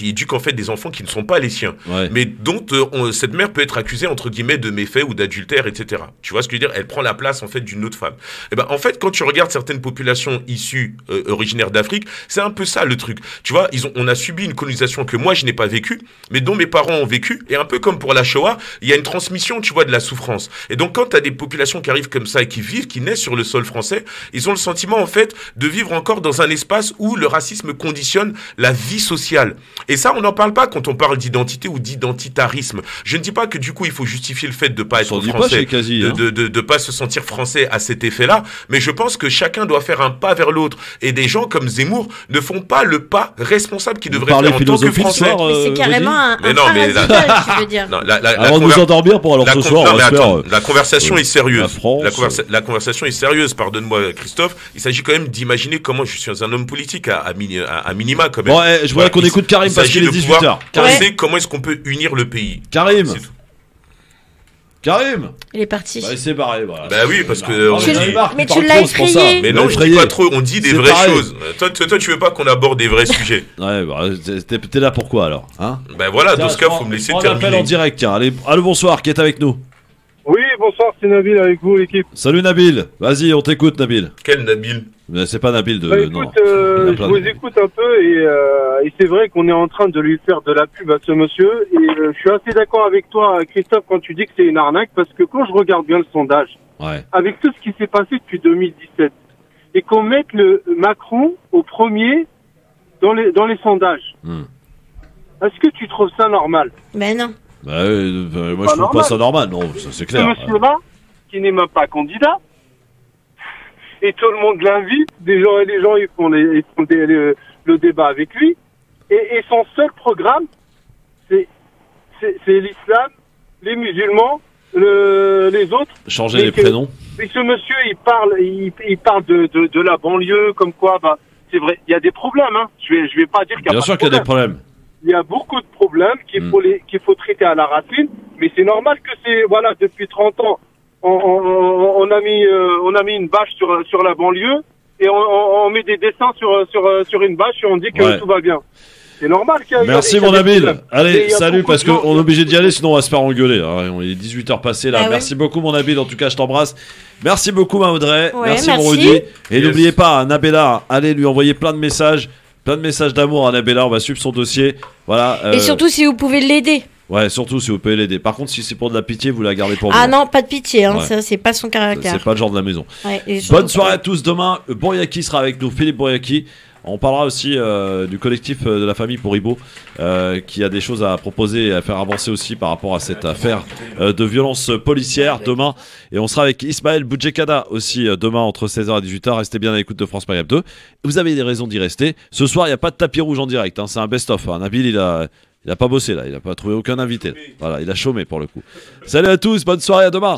éduque en fait des enfants qui ne sont pas les siens, mais dont cette mère peut être accusée entre guillemets de méfaits ou d'adultère, etc. Tu vois ce que je veux dire? Elle prend la place en fait d'une autre femme. Et ben en fait quand tu regardes certaines populations issues originaires d'Afrique, c'est un peu ça le truc. Tu vois, on a subi une colonisation que moi je n'ai pas vécue, mais dont mes parents ont vécu. Et un peu comme pour la Shoah, il y a une transmission, tu vois, de la souffrance. Et donc quand tu as des populations qui arrivent comme ça et qui vivent, qui naissent sur le sol français, ils ont le sentiment en fait de vivre encore dans un espace où le racisme conditionne la vie sociale. Et ça, on n'en parle pas quand on parle d'identité ou d'identitarisme. Je ne dis pas que du coup il faut justifier le fait de pas être français, de pas se sentir français à cet effet-là, mais je pense que chacun doit faire un pas vers l'autre. Et des gens comme Zemmour ne font pas le pas responsable qu'ils devraient faire en tant que français. C'est carrément un parasitage, tu veux dire. Avant de nous endormir pour alors ce soir. La conversation est sérieuse. La conversation est sérieuse. Pardonne-moi, Christophe. Il s'agit quand même d'imaginer comment je suis un homme politique à minima quand même. Bon, je voudrais qu'on écoute Karim parce qu'il est 18h. Karim, comment est-ce qu'on peut unir le pays? Karim, il est parti. Il s'est barré. Voilà. Bah oui, parce que mais tu l'as effrayé. Mais non, je dis pas trop. On dit des vraies choses. Toi, tu veux pas qu'on aborde des vrais sujets? Ouais, bah, t'es là pourquoi alors, hein? Bah voilà, dans ce cas, faut me laisser terminer. On appelle en direct. Tiens, allô, bonsoir. Qui est avec nous? Oui, bonsoir, c'est Nabil avec vous, l'équipe. Salut Nabil. Vas-y, on t'écoute, Nabil. Quel Nabil? C'est pas Nabil de. Écoute, je vous écoute un peu et c'est vrai qu'on est en train de lui faire de la pub à ce monsieur. Et je suis assez d'accord avec toi, Christophe, quand tu dis que c'est une arnaque, parce que quand je regarde bien le sondage, avec tout ce qui s'est passé depuis 2017, et qu'on mette le Macron au premier dans les sondages, est-ce que tu trouves ça normal? Ben non. Moi, je trouve pas ça normal, non, ça c'est clair. Ce monsieur-là, qui n'est même pas candidat, et tout le monde l'invite, les gens ils font le débat avec lui, et son seul programme, c'est l'islam, les musulmans, les autres. Changer les prénoms. Et ce monsieur, il parle de la banlieue, comme quoi, bah, c'est vrai, il y a des problèmes, hein. Je vais pas dire qu'il y a Bien sûr qu'il y a des problèmes. Il y a beaucoup de problèmes qu'il faut traiter à la racine, mais c'est normal que voilà, depuis 30 ans, on a mis une bâche sur la banlieue et on met des dessins sur une bâche et on dit que tout va bien. C'est normal qu'il y a Merci mon Nabil. Allez, salut, parce qu'on est obligé d'y aller, sinon on va se faire engueuler. Il est 18h passé là. Merci beaucoup mon Nabil, en tout cas je t'embrasse. Merci beaucoup ma Audrey. Merci mon Rudy. Et n'oubliez pas, Nabella, allez lui envoyer plein de messages d'amour à Nabella, on va suivre son dossier. Voilà. Et surtout si vous pouvez l'aider. Ouais, surtout si vous pouvez l'aider. Par contre, si c'est pour de la pitié, vous la gardez pour vous. Ah non, pas de pitié, hein. Ça c'est pas son caractère. C'est pas le genre de la maison. Ouais, bonne soirée à tous. Demain, Bouriaki sera avec nous, Philippe Bouriaki. On parlera aussi du collectif de la famille pour Ibo, qui a des choses à proposer et à faire avancer aussi par rapport à cette affaire de violence policière demain. Et on sera avec Ismaël Boudjekada aussi demain entre 16h et 18h. Restez bien à l'écoute de France Maghreb 2. Vous avez des raisons d'y rester. Ce soir, il n'y a pas de tapis rouge en direct, hein. C'est un best-of. Hein. Nabil, il a pas bossé là, il a pas trouvé aucun invité. Voilà, il a chômé pour le coup. Salut à tous, bonne soirée, à demain.